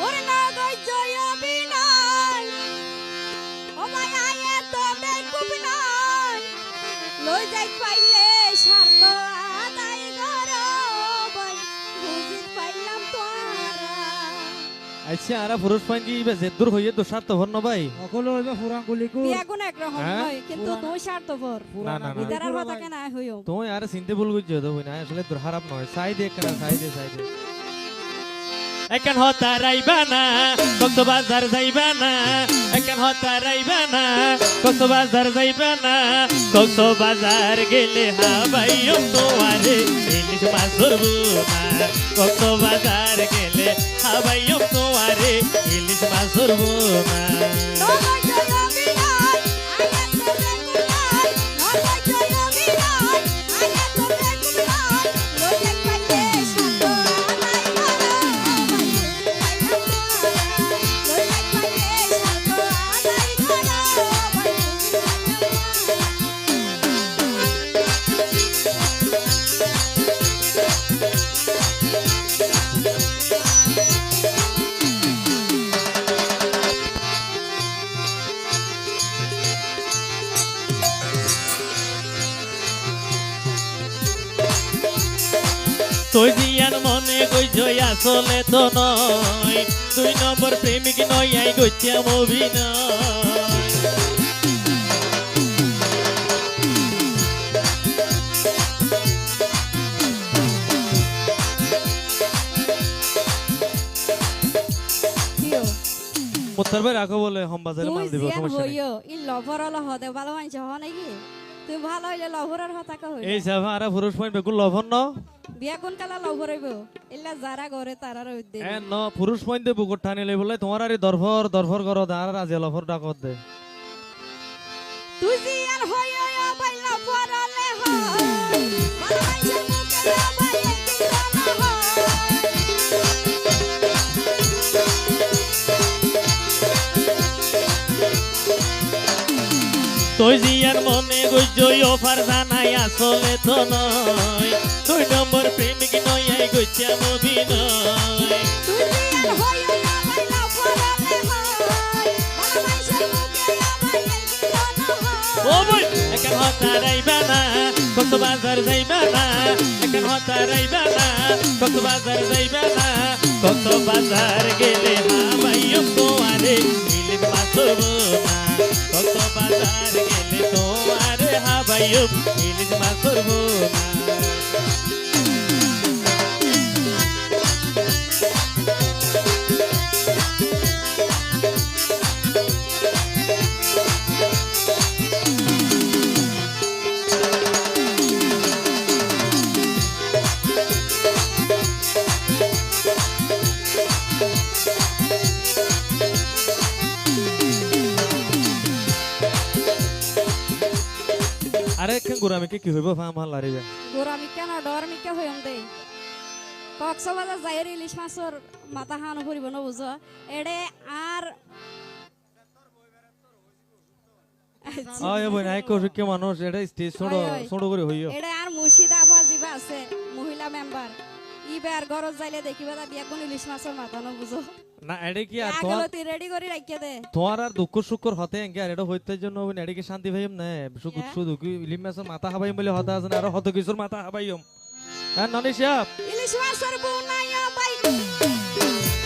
ওরে না গই জয় বিনাই ও মায়া এত বেকুব নাই লই যাই পাইলে স্বার্থ আদায় করো বই বুঝিত পাইলাম তোরা আচ্ছা আরা পুরুষ পাইন কি ইবে জেদ্দুর হইয়ে তো স্বার্থ ভর ন ভাই সকলো হইবে ফুরাং কুলিকু বিয়া কোন একরকম হ্যাঁ? হয় কিন্তু তুই স্বার্থপর না না না বিদারার কথা কেন হইও তুমি আর চিনতে ভুল করছো তো বইনা আসলে তোর খারাপ নয় সাই দে কেন সাই দে একখান হতা রাইবা না কক্সবাজার যাইবা না একখান হতা রাইবা না কক্সবাজার যাইবা না কক্সবাজার গেলে হাবাইম তোমারে ইলিশ মাছ ধরবো না কক্সবাজার গেলে হাবাইম তোমারে ইলিশ মাছ ধরবো না নগর জয় বিনাই আয়াত বেকুব নাই নগর জয় বিনাই আয়াত বেকুব নাই লই যাই পাইলে স্বার্থ আদায় করো লই যাই পাইলে স্বার্থ আদায় তুই জিয়ান মনে কইছ আসলে তো নয় 2 নম্বর প্রেমিক নয় আই গইছিলাম অভিনয় কিও মোত্তার ভাই রাখো বলে হম বাজারে মাল তুই দিব জিয়ান সমস্যা নেই হইও ই লভার হলো হদে ভালো মানছ হ নাকি তুই ভালো হইলে লভারের হতা কা হইল এই সাফা আরা পুরুষ পাইন বেকুল লভন ন বিয়া কোন কালা লভার হইব ইল্লা যারা ঘরে তারার উদ্দে এ ন পুরুষ পাইন দে বুকট টানি লই বলে তোমার আরে দরফর করো দাঁড়া রাজে লভর ডাকত দে তুই জিয়ান হইও বাইলা পরালে হয় ভালো মানছের মুখে বাইলে কি জানা তুই জিয়ার মনে কইছ অফার জানাই আসলে তো নয় 2 নম্বর প্রেমিক নয় আই গইছিলাম অভিনয় তুই জিয়ান হইও বাইলা পরালে হয় ভালো মানছের মুখে বাইলে কি জানা ও বই একখান হতা রাইবা না কক্সবাজার যাইবা না একখান হতা রাইবা না কক্সবাজার যাইবা না কক্সবাজার গেলে হাবাইম তোমারে ইলিশ মাছ ধরবো না কক্সবাজার গেলে তোমারে হাবাইম ইলিশ মাছ ধরবো না আরে কেন গোরামিকে কি হইব ফাম হাল লারি যা গোরা মিকা না ডর মিকা হইম দে কক্সবাজার যাইয়ের ইলিশ মাছর মাথা খাওয়ানো ফুরিব না বুঝো এডে আর আয় বই নাই কৌশিক মানুষ এটা স্টেজ ছোট ছোট করে হইও এডে আর মুর্শিদাবাদ জিবা আছে মহিলা মেম্বার ইবার ঘরত যাইলে দেখিবা তা বিয়া কোন ইলিশ মাছর মাথা না বুঝো না এটা কি আর আগলো তুই রেডি করে রাখিয়ে দে তোমার আর দুঃখ সুখর হতে এঙ্গে আর এটা হইতে জন্য এটা কি শান্তি ভাইম না সুখ শুধু কি ইলিশ মাছের মাথা হাবাইম বলে হতা আছে না আর হত কিছুর মাথা হাবাইম হ্যাঁ ননি সাহেব ইলিশ মাছর বুনাইয়া বাই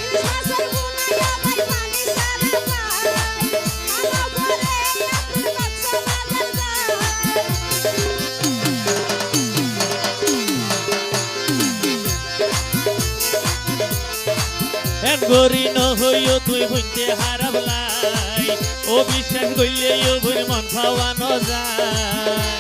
ইলিশ মাছর বুনাইয়া বাই পানি সারা পাই আমার ঘরে আপনি কক্সবাজার এন গরি ন হইও তুই বুঝতে হারাবলাই ও বিশ্বাস করলে ও বুঝ মন খাওয়ানো যায়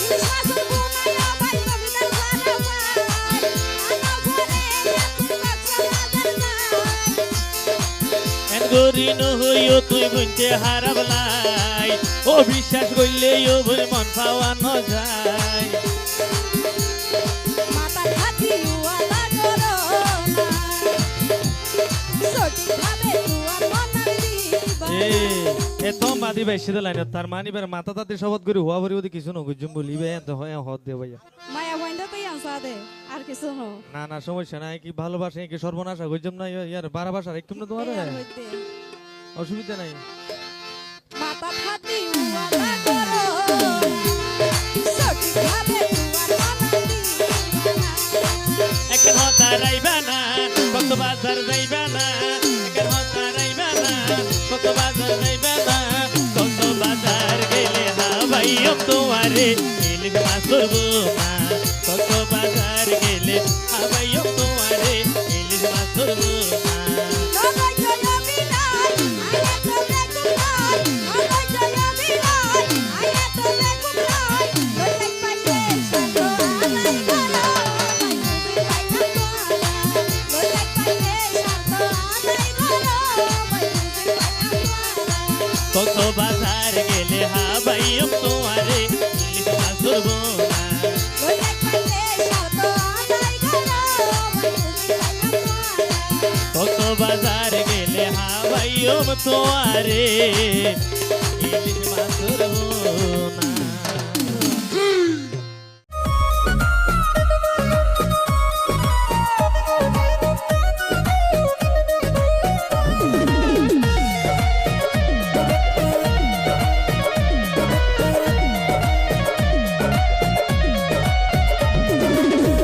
ইলিশ মাছর বুনাইয়া বাই কবিতার সারা পাই আমার ঘরে আপনি কক্সবাজার এন গরি ন হইও তুই বুঝতে হারাবলাই ও বিশ্বাস করলে ও বুঝ মন খাওয়ানো যায় মাথা খাতি ওয়ালা করো না সঠিক ভাবে তুয়ার মনার দিবা এ তো মাদি ভাই সিধা লাইন তার মানি বের মাথা তাতে শপথ করে হওয়া ভরি ওদি কিছু ন গুজুম বলি ভাই এত হয় হদ দে ভাইয়া মায়া বন্ধ তুই আনসা দে আর কিছু নো না না সমস্যা নাই কি ভালোবাসে কি সর্বনাশা গুজুম না ইয়ার বারা বাসা একটু না তোমার অসুবিধা নাই মাথা খাতি ওয়ালা করো সঠিক ভাবে তুয়ার মনার দিবা একের হতা রাইবা না কত বাজার যাইবা না একের হতা রাইবা না কত বাজার যাইবা না কত বাজার গেলে হাবাইম তোমারে ইলিশ মাছ ধরবো না কত বাজার গেলে হাবাইম তোমারে ইলিশ মাছ ধরবো না নগর জয় বিলাই আয়া তো বেকুলাই নগর জয় বিলাই আয়া তো বেকুলাই লই পাইলে সাতো আলাই গলা মাই বুঝি পাইনা তোরা লই পাইলে সাতো আলাই গলা মাই বুঝি পাইনা তোরা কত বাজার গেলে হাবাইম তোমারে ইলিশ মাছ ধরবো না লই পাইলে সাতো আলাই গলা মাই বুঝি পাইনা তোরা কত বাজার গেলে হাবাইম তোমারে ইলিশ মাছ ধরবো না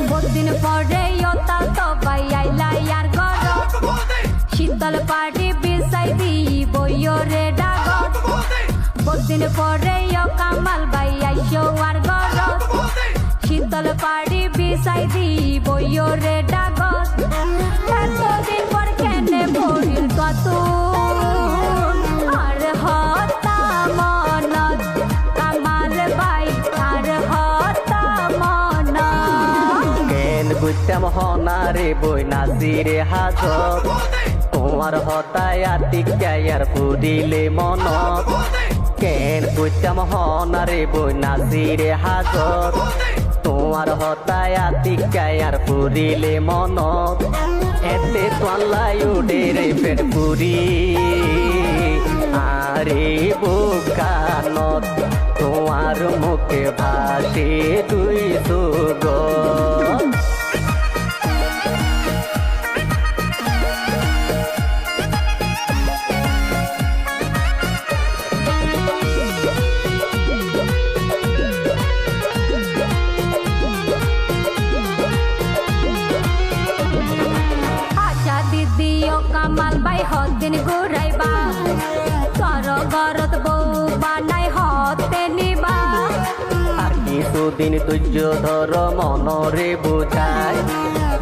বহুদিন পরে ওতা তো বাই আইলা ইয়ার ঘর শীতল পাটি বিছাই দি বইও রে ডাগর বহুদিন পরে ও কামাল বাই আইসো আর ঘর শীতল পাটি বিছাই দি বইও রে ডাগর এতদিন পর কেনে পড়িল কত আর হতা মনত কামাল বাই আর হতা মনত কেন বুঝতাম হনারে বই নাজিরে হাজত তোমার হতায় আতিকায়ার পুরিলে মনত কেন বুঝতাম হনারে বই নাজিরে হাজত তোমার হতায় আতিকায়ার পুরিলে মনত এতে তোলাই উডে রে পেট পুরি আরে বুকানত তোমার মুখে ভাসে তুই সুগত আশা দিদি ও কামাল বাই হদিন ঘুরাইবা সর গরত বউ বানাই হতে নিবা আর কিছুদিন ধৈর্য ধর মনরে বুঝায়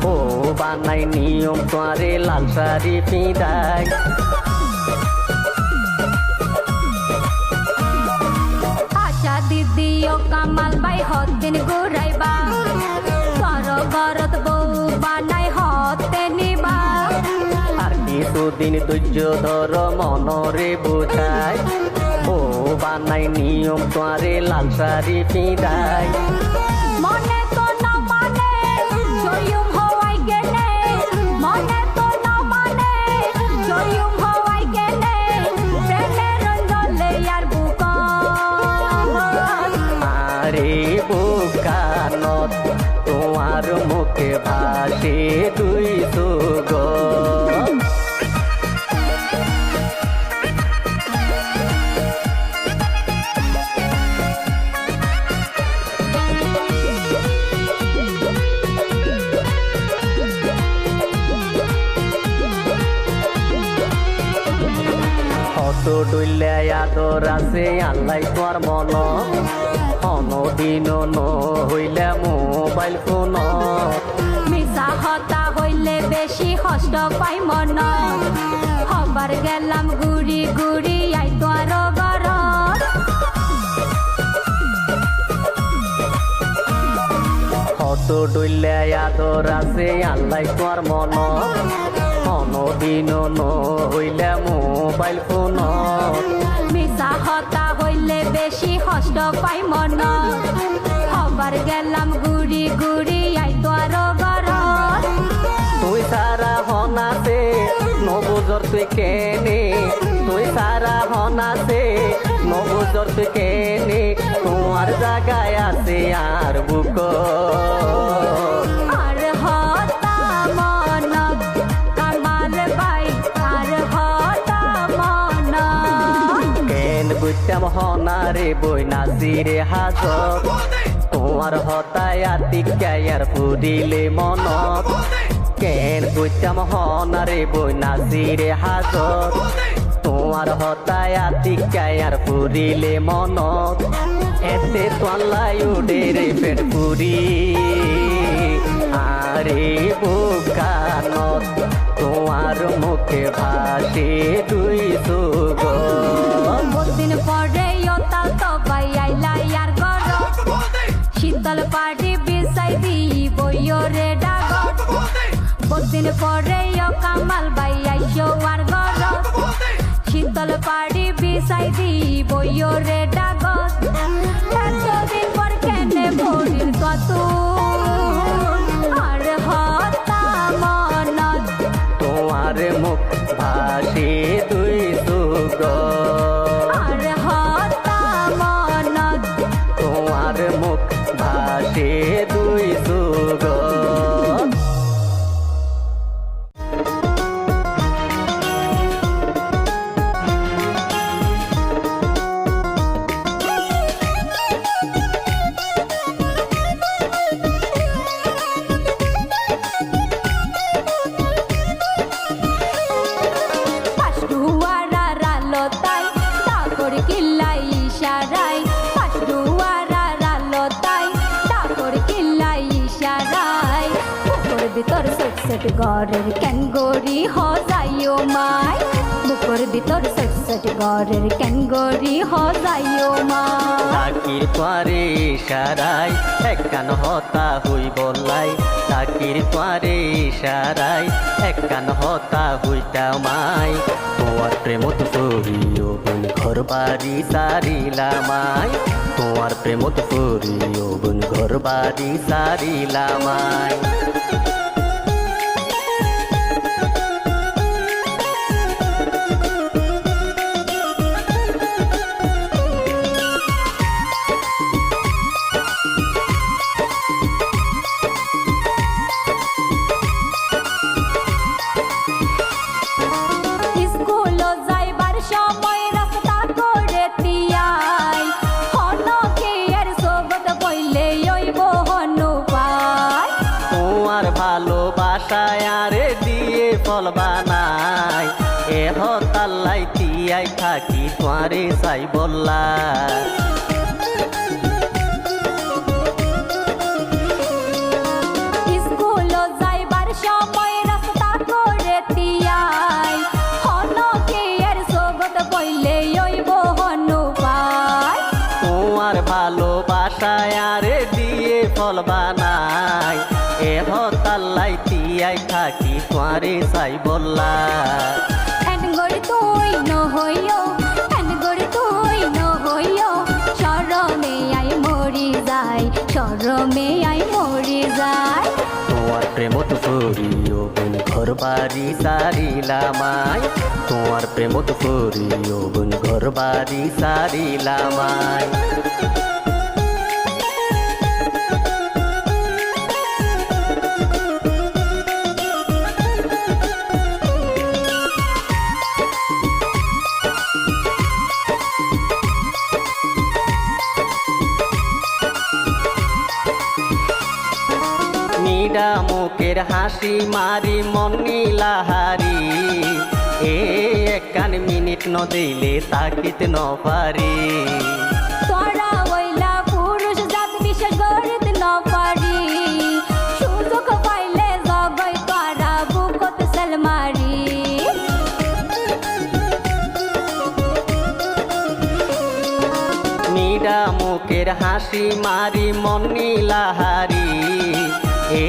ও বানাই নিয়ম তোয়ারে লাল শাড়ি পিঁধায় আশা দিদি ও কামাল বাই হদিন ঘুরাইবা সর গরত বউ বানাই হতে নিবা আর কিছুদিন ধৈর্য ধর মনরে বুঝায় ও বানাই নিয়ম তোয়ারে লাল শাড়ি পিঁধাই মনে তো না মানে জয়ুম হওয়াই গেলে মনে তো না মানে জয়ুম হওয়াই গেলে প্রেমের রঞ্জলে আর বুক আরে বুকানত তোমার মুখে ভাসে দুই সুগন্ধ কত ডইলে আদর আছে আল্লাহ তোর মন অনদিন হইলে মোবাইল ফোন মিশা হতা হইলে বেশি কষ্ট পাই মন হবার গেলাম গুড়ি গুড়ি আই তোর ঘর কত ডইলে আদর আছে আল্লাহ তোর মন অনদিন হইলে মোবাইল ফোন মিশা হতা হইলে বেশি কষ্ট পাই মন হবার গেলাম গুড়ি গুড়ি আই তোর ঘর তুই সারা হনাতে নবুজর তুই কেনে তুই সারা হনাতে নবুজর তুই কেনে তোমার জায়গায় আছে আর বুক আর হতা মন কামাল বাই আর হতা মন কেন বুঝতাম হনারে বই নাজিরে হাজত তোমার হতায় আতিকায়ার ফুরিলে মনত কেন বুঝতাম হনারে বই নাজিরে হাজত তোমার হতায় আতিকায়ার ফুরিলে মনত এতে তোলাই উডে রে পেট পুরি আরে বুকানত তোমার মুখে ভাসে দুই সুগন্ধ বহুদিন পরে তাল তো বাই আইলা ইয়ার ঘর শীতল পাটি বিছাই দি বইরে ডাগর বহুদিন পরে কামাল বাই আইসো আর ঘর শীতল পাটি বিছাই দি বইরে ডাগর এতদিন পর কেনে ভরির কত আর হতা মনত তোমার মুখ ভাসে দুই সুগন্ধ আর হতা মনত তোমার মুখ ভাসে দুই সুগন্ধ পাশডুয়ারা রালো তাই ডাকর কিল্লাই ইশারাই পাশডুয়ারা রালো তাই ডাকর কিল্লাই ইশারাই বুকর ভিতর সেট সেট ঘরের কেন গড়ি হ যাইও মাই বুকর ভিতর সেট সেট ঘরের কেন গড়ি হ যাইও মাই তাকির তোয়ারে ইশারাই একখান হতা হই বললাই তাকির তোয়ারে ইশারাই একখান হতা হইতা মাই তোমার প্রেমত পড়িও বোন ঘর বাড়ি সারিলামাই তোমার প্রেমত পড়িও বোন ঘর বাড়ি সারিলামাই স্কুল যাইবার সময় রাস্তা করে তিয়াই হনকে এর সোবত বইলে ওইব হনু পাই তোমার ভালোবাসায় আরে দিয়ে ফল বানাই এ হতাল্লাই তিয়াই থাকি তোয়ারে চাই বললা স্কুল যাইবার সময় রাস্তা করে তিয়াই হনকে এর সোবত বইলে ওইব হনু পাই তোমার ভালোবাসায় আরে দিয়ে ফল বানাই এ হতাল্লাই তিয়াই থাকি তোয়ারে চাই বললা এন গড়ি তুই নহইও এন গড়ি তুই নহইও বাড়ি সারিলামাই তোমার প্রেমত করি ও বোন ঘর বাড়ি সারিলামাই নিডা মুখের হাসি মারি মন নীলাহারি এ একান মিনিট ন দিলে তাকিত ন পারি তোরা ওইলা পুরুষ জাত বিশেষ গরিত ন পারি সুযোগ পাইলে জগই তোরা বুকত সেলমারি নিডা মুখের হাসি মারি মন নীলাহারি এ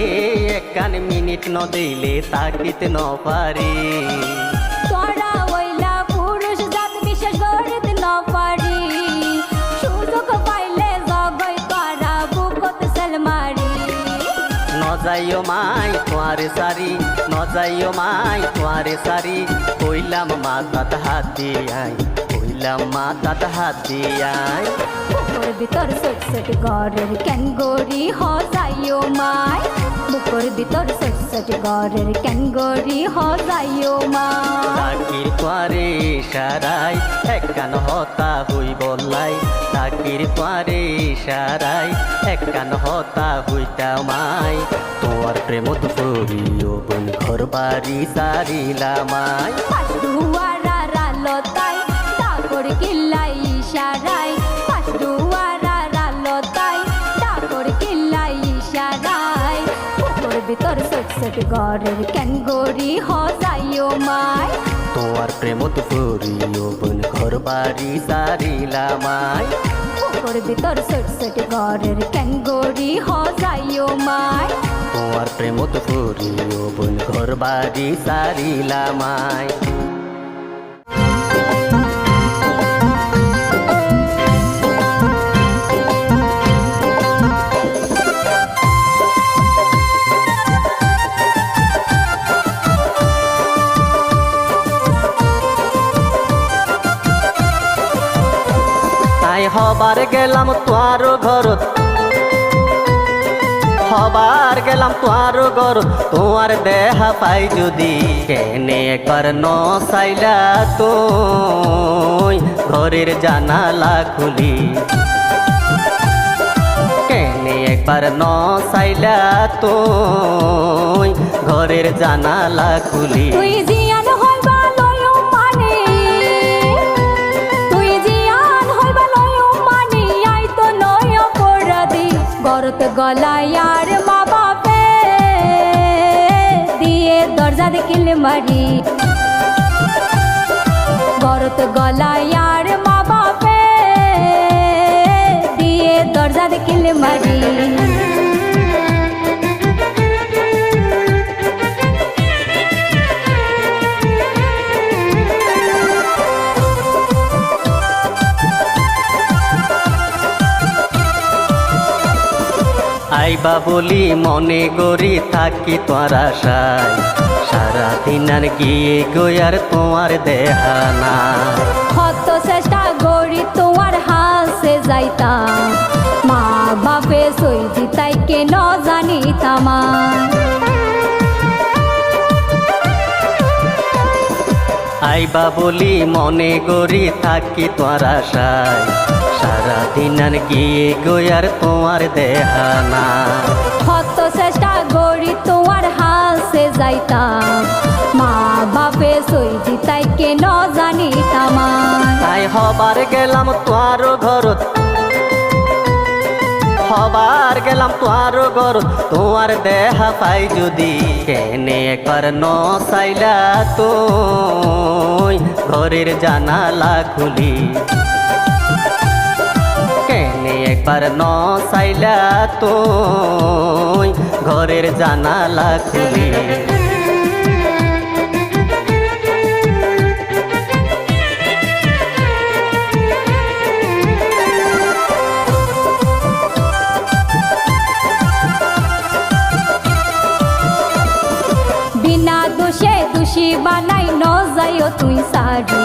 একান মিনিট ন দিলে তাকিত ন পারি তোরা ওইলা পুরুষ জাত বিশেষ গরিত ন পারি সুযোগ পাইলে জগই তোরা বুকত সেলমারি ন যাইও মাই তোমার সারি ন যাইও মাই তোমার সারি কইলাম মাথাত হাত দিয়াই কইলাম মাথাত হাত দিয়াই বুকর ভিতর সেট সেট ঘরের কেন গরি হজাইও মাই বুকর ভিতর সেট সেট ঘরের কেন গরি হজাইও মাই তাকির তোয়ারে ইশারাই একখান হতা হই বললাই তাকির তোয়ারে ইশারাই একখান হতা হইতা মাই তোমার প্রেমত করি ও বোন ঘর বাড়ি সারিলামাই পাশডুয়ারা রালতাই ডাকর কিল্লাই ইশারাই পাশডুয়ারা রালতাই ডাকর কিল্লাই ইশারাই বুকর ভিতর সেট সেট ঘরের কেন গরি হজাইও মাই তোমার প্রেমত করি ও বোন ঘর বাড়ি সারিলামাই বুকর ভিতর সেট সেট ঘরের কেন গরি হজাইও মাই তোমার প্রেমত করি ও বোন ঘর বাড়ি সারিলামাই তাই হবার গেলাম তোয়ার ঘরত হবার গেলাম তোয়ার ঘর তোমার দেহা পাই যদি কেনে একবার ন চাইলা তুই ঘরের জানালা খুলি কেনে একবার ন চাইলা তুই ঘরের জানালা খুলি তুই জিয়ান হইবা লয়ো মানে তুই জিয়ান হইবা লয়ো মানে আই তো নয় অপরাধী গরত গলায় আর মা বাপে দিয়ে দরজা দেখিলে মারি গরত গলায় আর মা বাপে দিয়ে দরজা দেখিলে মারি আইবা বলি মনে গড়ি থাকি তোর আশায় সারাদিন আর গিয়ে গয়ার তোমার দেহানা কত চেষ্টা করি তোমার হাসে যাইতাম মা বাপে সই দিতাই কেন জানিতাম আইবা বলি মনে গড়ি থাকি তোর আশায় সারাদিন আর গিয়ে গয়ার তোমার দেহানা কত চেষ্টা করি তোমার হাসে যাইতাম মা বাপে সই দিতাই কেন জানিতাম তাই হবার গেলাম তোর ঘরত হবার গেলাম তোর ঘর তোমার দেহা পাই যদি কেনে একবার ন চাইলা তুই ঘরের জানালা খুলি কেনে একবার ন চাইলা তুই ঘরের জানালা খুলি বিনা দোষে বানাই ন যাইও তুই সারি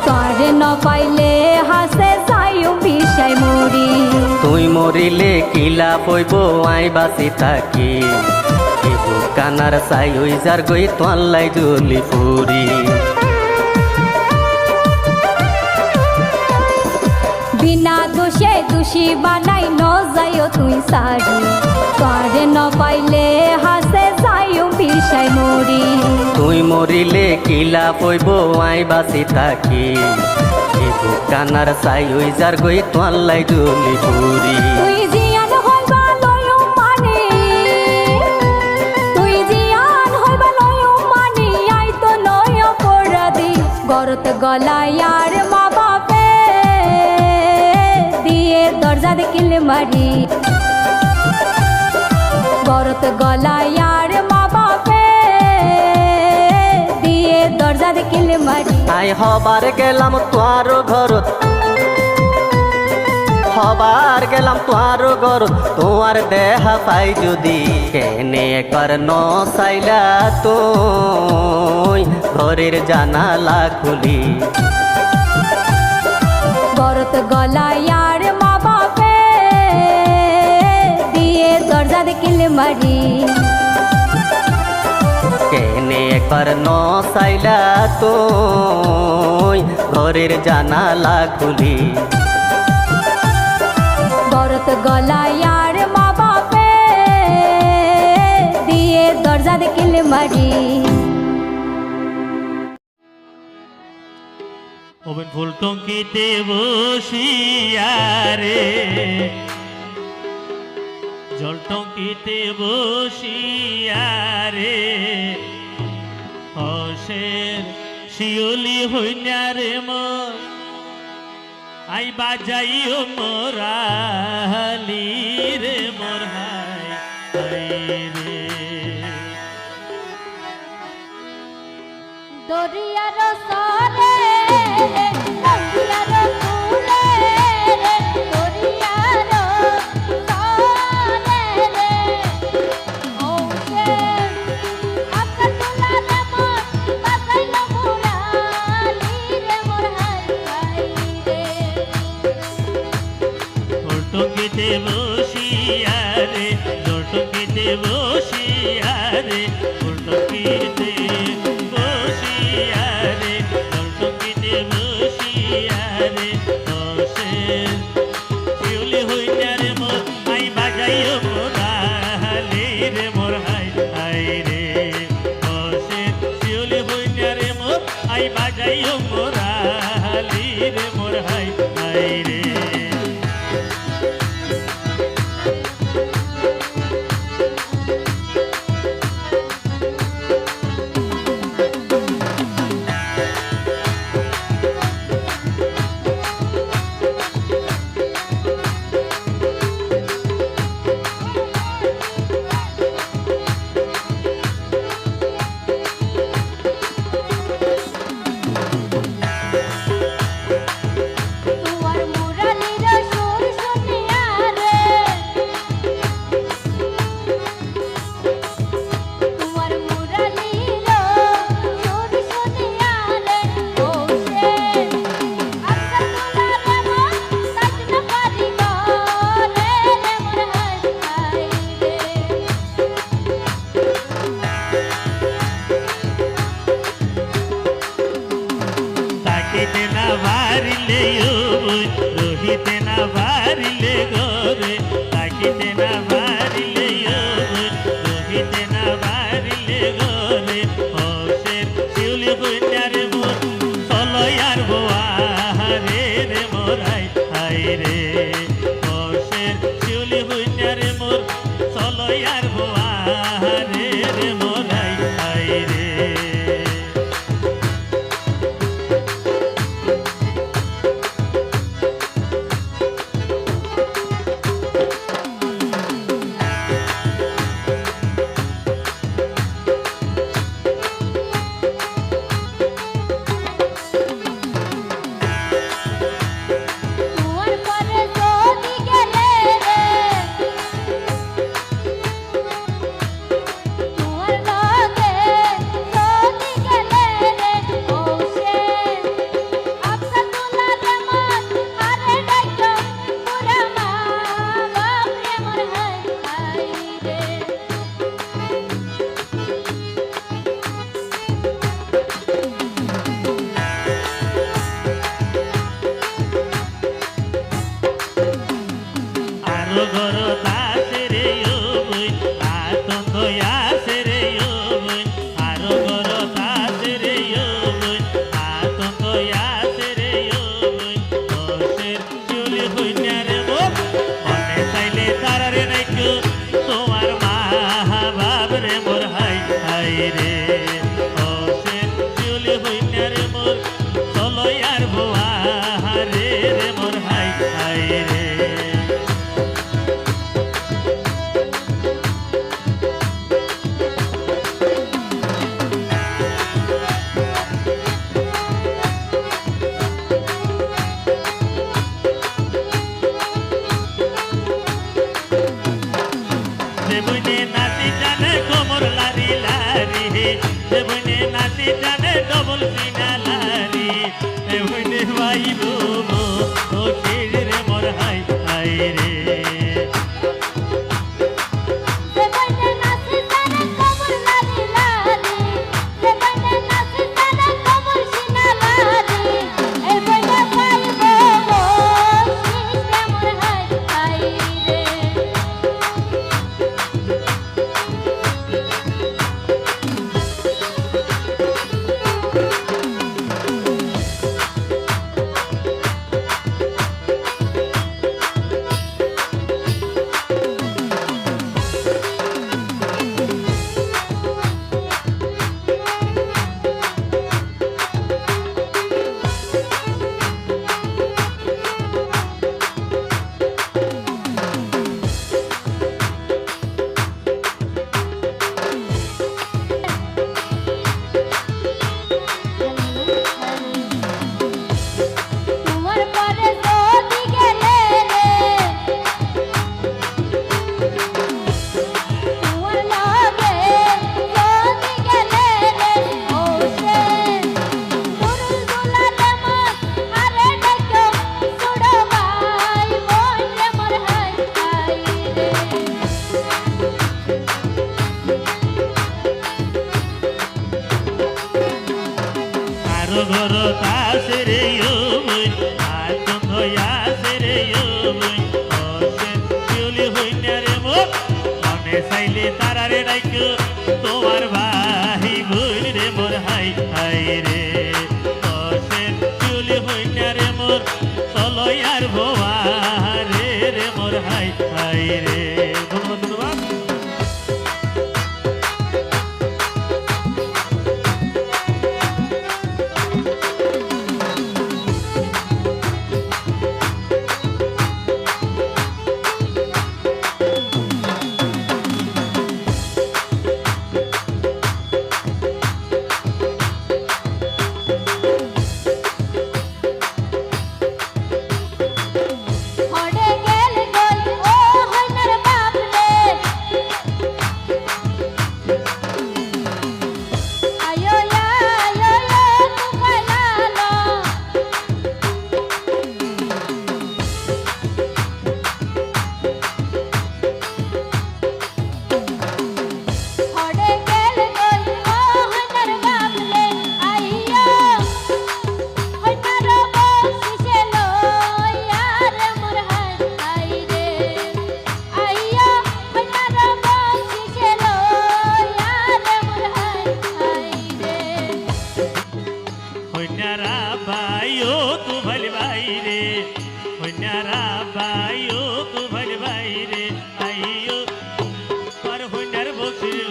তোরে ন পাইলে হাসে যাইও বিষাই মরি তুই মরিলে কিলা পইব আই বাসি থাকি কানার সাই ওই যার গই তোয়াল্লাই জলি ফুরি বিনা দোষে দোষী বানাই ন যাইও তুই সারি তোরে ন পাইলে হাসে যাইও বিষাই মরি তুই মরিলে কিলা পইব আই বাসি থাকি কানার সাই ওই যার গই তোয়াল্লাই জলি ফুরি তুই জিয়ান হইবা লয়ো মানি তুই জিয়ান হইবা লয়ো মানি আই তো নয় অপরাধী গরত গলায় আর মা বাপে দিয়ে দরজা দেখিলে মারি গরত গলায় আর মা বাপে দিয়ে দরজা দেখিলে মারি আই হবার গেলাম তোয়ার ঘরত হবার গেলাম তোয়ার ঘরত তোমার দেহা পাই যদি কেনে একবার ন চাইলা তুই ঘরের জানালা খুলি গরত গলায় আর মা বাপে দিয়ে দরজা দেখিলে মারি কেনে একবার ন চাইলা তুই ঘরের জানালা খুলি গরত গলায় আর মা বাপে দিয়ে দরজা দেখিলে মারি ওবেন ফুল টঙ্কিতে বসিয়া রে জল টঙ্কিতে বসিয়া রে হসের শিওলি হইনা রে মোর আই বাজাইও মোরালি রে মোর হাই রে দরিয়ার সরে দরিয়ার কুলে রে দরিয়ার সরে রে ওকে আকাশ তোলা রে মোর বাসাইল মুরালি রে মোর হাই রে টঙ্কিতে বসিয়া রে জল টঙ্কিতে বসিয়া রে ফুল টঙ্কিতে বসিয়া রে জল টঙ্কিতে বসিয়া রে দশের শিউলি হইনা রে মোর আই বাজাইও মোরালি রে মোর হাই হাই রে দশের শিউলি হইনা রে মোর আই বাজাইও মোরালি রে মোর হাই হাই রে রহিতে না ভারিলে গোরে তাকিতে না ভারিলে রহিতে না ভারিলে গোরে হসের শিউলি বইনারে মোর চলয়ার বোয়া রে রে মোরাই হাই রে হসের শিউলি বইনারে মোর চলয়ার বোয়া রে রে মোরাই হাই রে তোমার পরে আরো ঘর আছে রে ও বইন আতঙ্ক আছে রে ও বইন আরো ঘর আছে রে ও বইন আতঙ্ক আছে রে ও বইন বসের চুলি হইনা রে মোর মনে চাইলে তারারে নাইকো তোমার মা বাপ রে মোর হাই হাই রে বসের চুলি হইনা রে মোর চলো আর ভুয়া রে রে মোর হাই হাই রে দেবনে নাচি জানে কোমর লারি লারি দেবনে নাচি জানে ডবল সিনা লারি দেবনে ভাই বো ও রে মোর হাই হাই রে দেবনে নাচি জানে কমর লারি লারি দেবনে নাচি জানে কমর সিনা লারি এই বইনা পাইবো শিশে মোর হাই হাই রে তোমার পরে যদি গেলে রে তোমার লাগে যদি গেলে রে ও সে নুরুল দুলালে মন আরে ডাকো সুড়ো ভাই বোন রে মোর হাই হাই রে আরো ঘর আছে রে ও বইন আতঙ্ক আছে রে ও বইন বসের চুলি হইনা রে মোর মনে চাইলে তারারে নাইকো তোমার ভাই বোন রে মোর হাই হাই রে বসের চুলি হইনা রে মোর চলো আর ভোয়া রে রে মোর হাই হাই রে ধন্যবাদ ধন্যবাদ হড়ে গেল গই ও হইনার বাপ রে আয়ো আয়ো তুফাই লালো হড়ে গেল গই ও হইনার বাপ রে আইয়ো হইনার বসিছে লইয়া রে মোর হাই হাই রে আইয়ো হইনার বসিছে লইয়া রে মোর হাই হাই রে হইনারা ভাইও তু ভাল বাইরে হইনারা ভাইও তু ভাল বাইরে আইও আর হইনার বসিল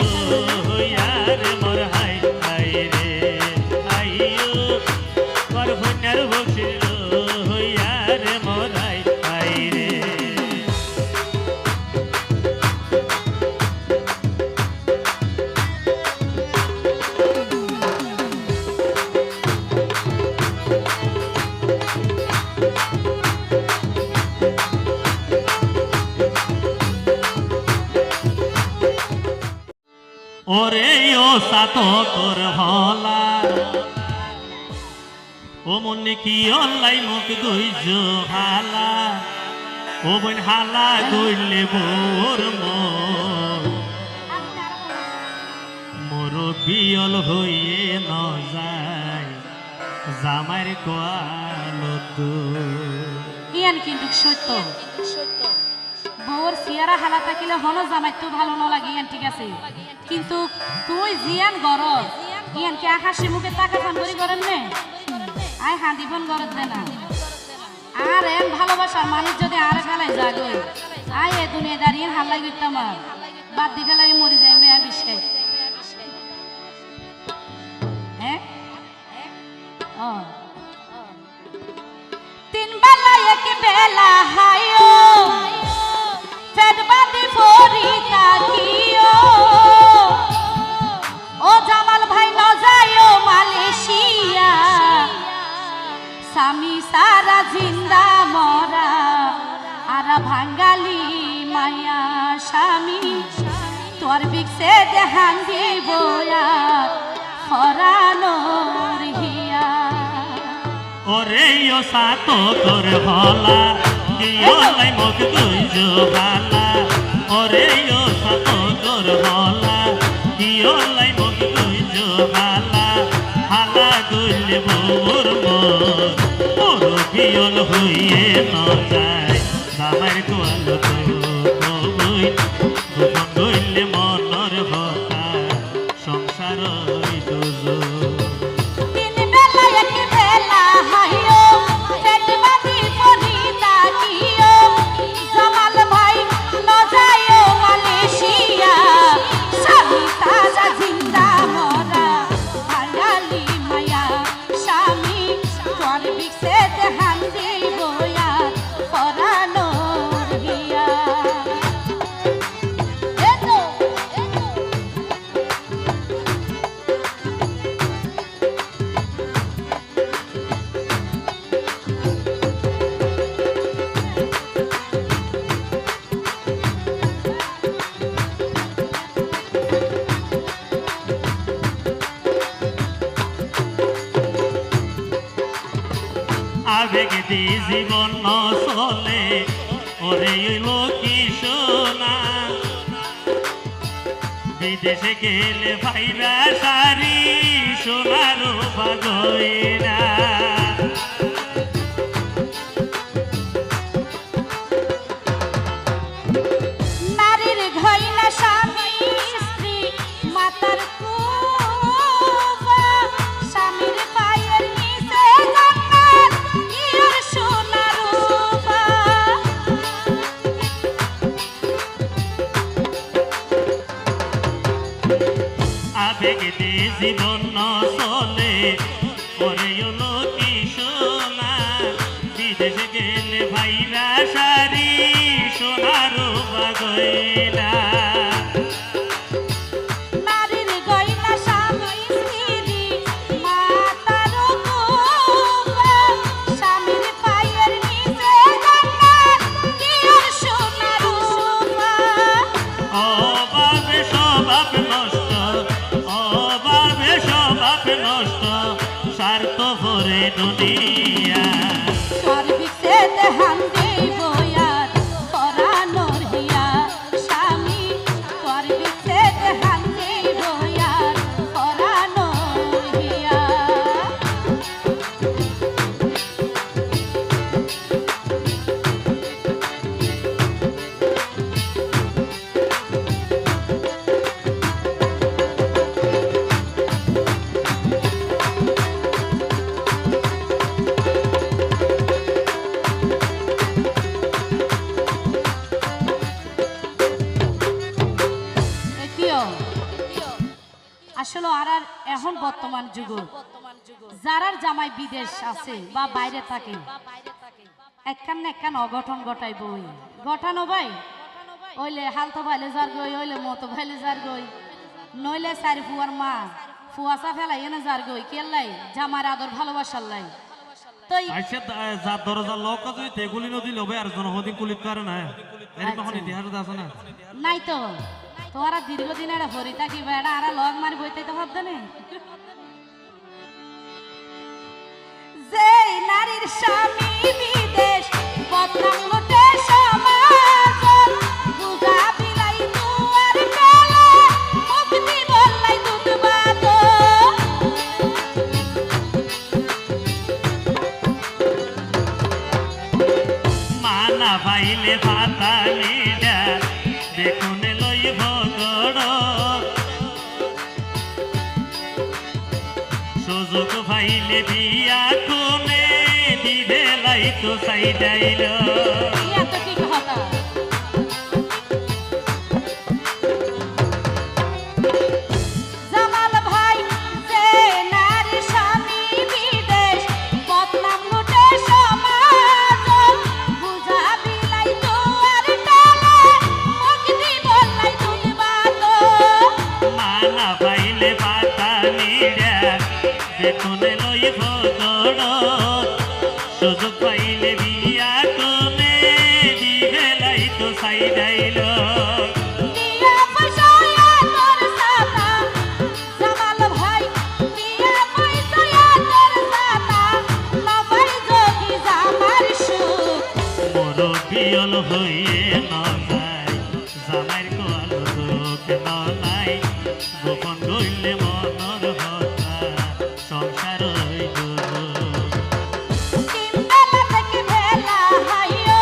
হইয়ার মোর হাই হাই রে আইও আর হইনার বসিল হইয়ার মোর হাই হাই রে ওরে ও সাতকর হলা ও মনে কি অল্লাই মুখ গইজ হালা ও বন হালা গইলে বোর মোর বিয়ল হইয়ে ন যায় জামার কোয়ালত ইয়ান কিন্তু সত্য বউর সিয়ারা হালা থাকিলে হনো জামাই তো ভালো না লাগে ইয়ান ঠিক আছে কিন্তু তুই জিয়ান গরজ ইয়ান কি আকাশে মুখে টাকা ফান করি করেন নে আই হাঁদিবন গরজ দে না আর এন ভালোবাসার মানুষ যদি আরে ফেলাই যাগই আই এ দুনিয়া দাঁড়িয়ে হাল্লাই করতাম আর বাদ দি ফেলাই মরি যাই মেয়া বিষয় হ্যাঁ ও তিন বেলা এক বেলা হাইও পেট বাঁধি পরি তাকিও ও জামাল ভাই ন যাইও মালয়েশিয়া স্বামী সারা জিন্দা মরা আর ভাঙ্গালি মায়া স্বামী তোর বিকসে দেহান দিব ফরানোর হিয়া ওরে ও সাতো তোর হলা কিও লাই মগ তুই ভালা ওরে ও সাতো তোর হলা কিও লাই মগ তুই ভালা হালা গুল মোর মোর বিয়ল হইয়ে ন যায় আমার কোয়াল তো বই গোপন গইলে মনর হতা সংসার দুজো আবেগ দি জীবন চলে ওরে লোকি সোনা বিদেশে গেলে ভাইরা সারি সোনার বাগইনা নারীর ঘইনা স্বামী স্ত্রী মাতার স্বামীর পায়ের নিচে জান্নাত ইয়র সোনা রূপা আবেগ দি জীবন চলে ওরে লোকি সোনা বিদেশে গেলে ভাইরা সারি সোনার বাগইনা নারীর গয়না স্বামী স্ত্রী মাতার স্বামীর পায়ের নিচে জান্নাত ইয়র সোনা রূপা অভাবে স্বভাব নষ্ট অভাবে স্বভাব নষ্ট স্বার্থ ভরে দুনিয়া সর্বিসে দেহান দেব ইয়ার পরানোর হিয়া স্বামী সর্বিসে দেহান দেব ইয়ার পরানোর হিয়া আসলে আর এখন বর্তমান যুগ যারার জামাই বিদেশ আছে বা বাইরে থাকে একখান না একখান অঘটন ঘটাই বই ঘটানো ভাই ওইলে হালতো ভাইলে যার গই ওইলে মতো ভাইলে যার গই নইলে সারি ফুয়ার মা ফুয়াশা ফেলাই এনে যার গই কেল্লাই জামার আদর ভালোবাসার লাই তো আচ্ছা যা দরজা লোক আছে তেগুলি নদী লবে আর জনহদিন কুলিত করে না এরকম ইতিহাস আছে না নাই তো তোরা দীর্ঘদিন এটা ভরি থাকি বেড়া আর লগ মারি বইতে তো ভাবতে নেই যে নারীর স্বামী বিদেশ বদনাম লুটে সমাজ দুগা বিলাই দুয়ার পেলে মুক্তি বললাই দুধ বাদ পাইলে ভাতালিডা দেখুনে লইব গড় সুযোগ পাইলে বিয়া কোনে দিবে লাইতো সাইডাইল এত ঠিক হতা জামাল ভাই যে নারী স্বামী বিদেশ বদনাম লুটে সমাজ বুঝা বিলাই তো আর টালে মুক্তি বলাই তুলবা তো মানা পাইলে ভাতালিডা দেখুনে লইব গড় সুযোগ পাইলে বিয়া কোনে দিবে লাইতো সাইডাইল দিয়া পয়সায়া তোর সাতা জামাল ভাই দিয়া পয়সায়া তোর সাতা লবাই যোগী জামার সুখ মোর বিয়ল হইয়ে নয় জামাইর কোয়াল দুঃখ নয় গোপন গইলে মনর হতা সংসার হইল তিন বেলা থেকে ভেলা হাইও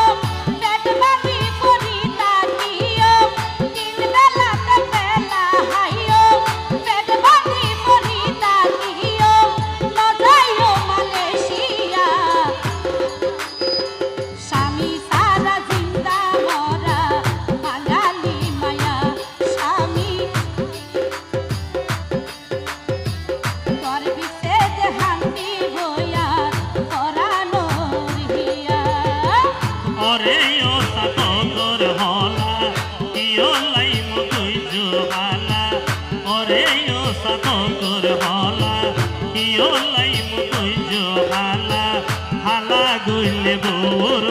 পেট বাঁধি করি তাকিও তিন বেলাতে ভেলা হাইও পেট বাঁধি করি তাকিও লজাইও মালয়েশিয়া স্বামী সারা জিন্দা মরা বাঙালি মায়া স্বামী তোর বিচ্ছেদ হান্তি বইয়া পরানোর হিয়া অরে ও সাতকর হলা ইও লাইম তুই জোহালা অরে ও সাতকর হলা ইও লাইম তুই জোহালা হালা গইলে বোর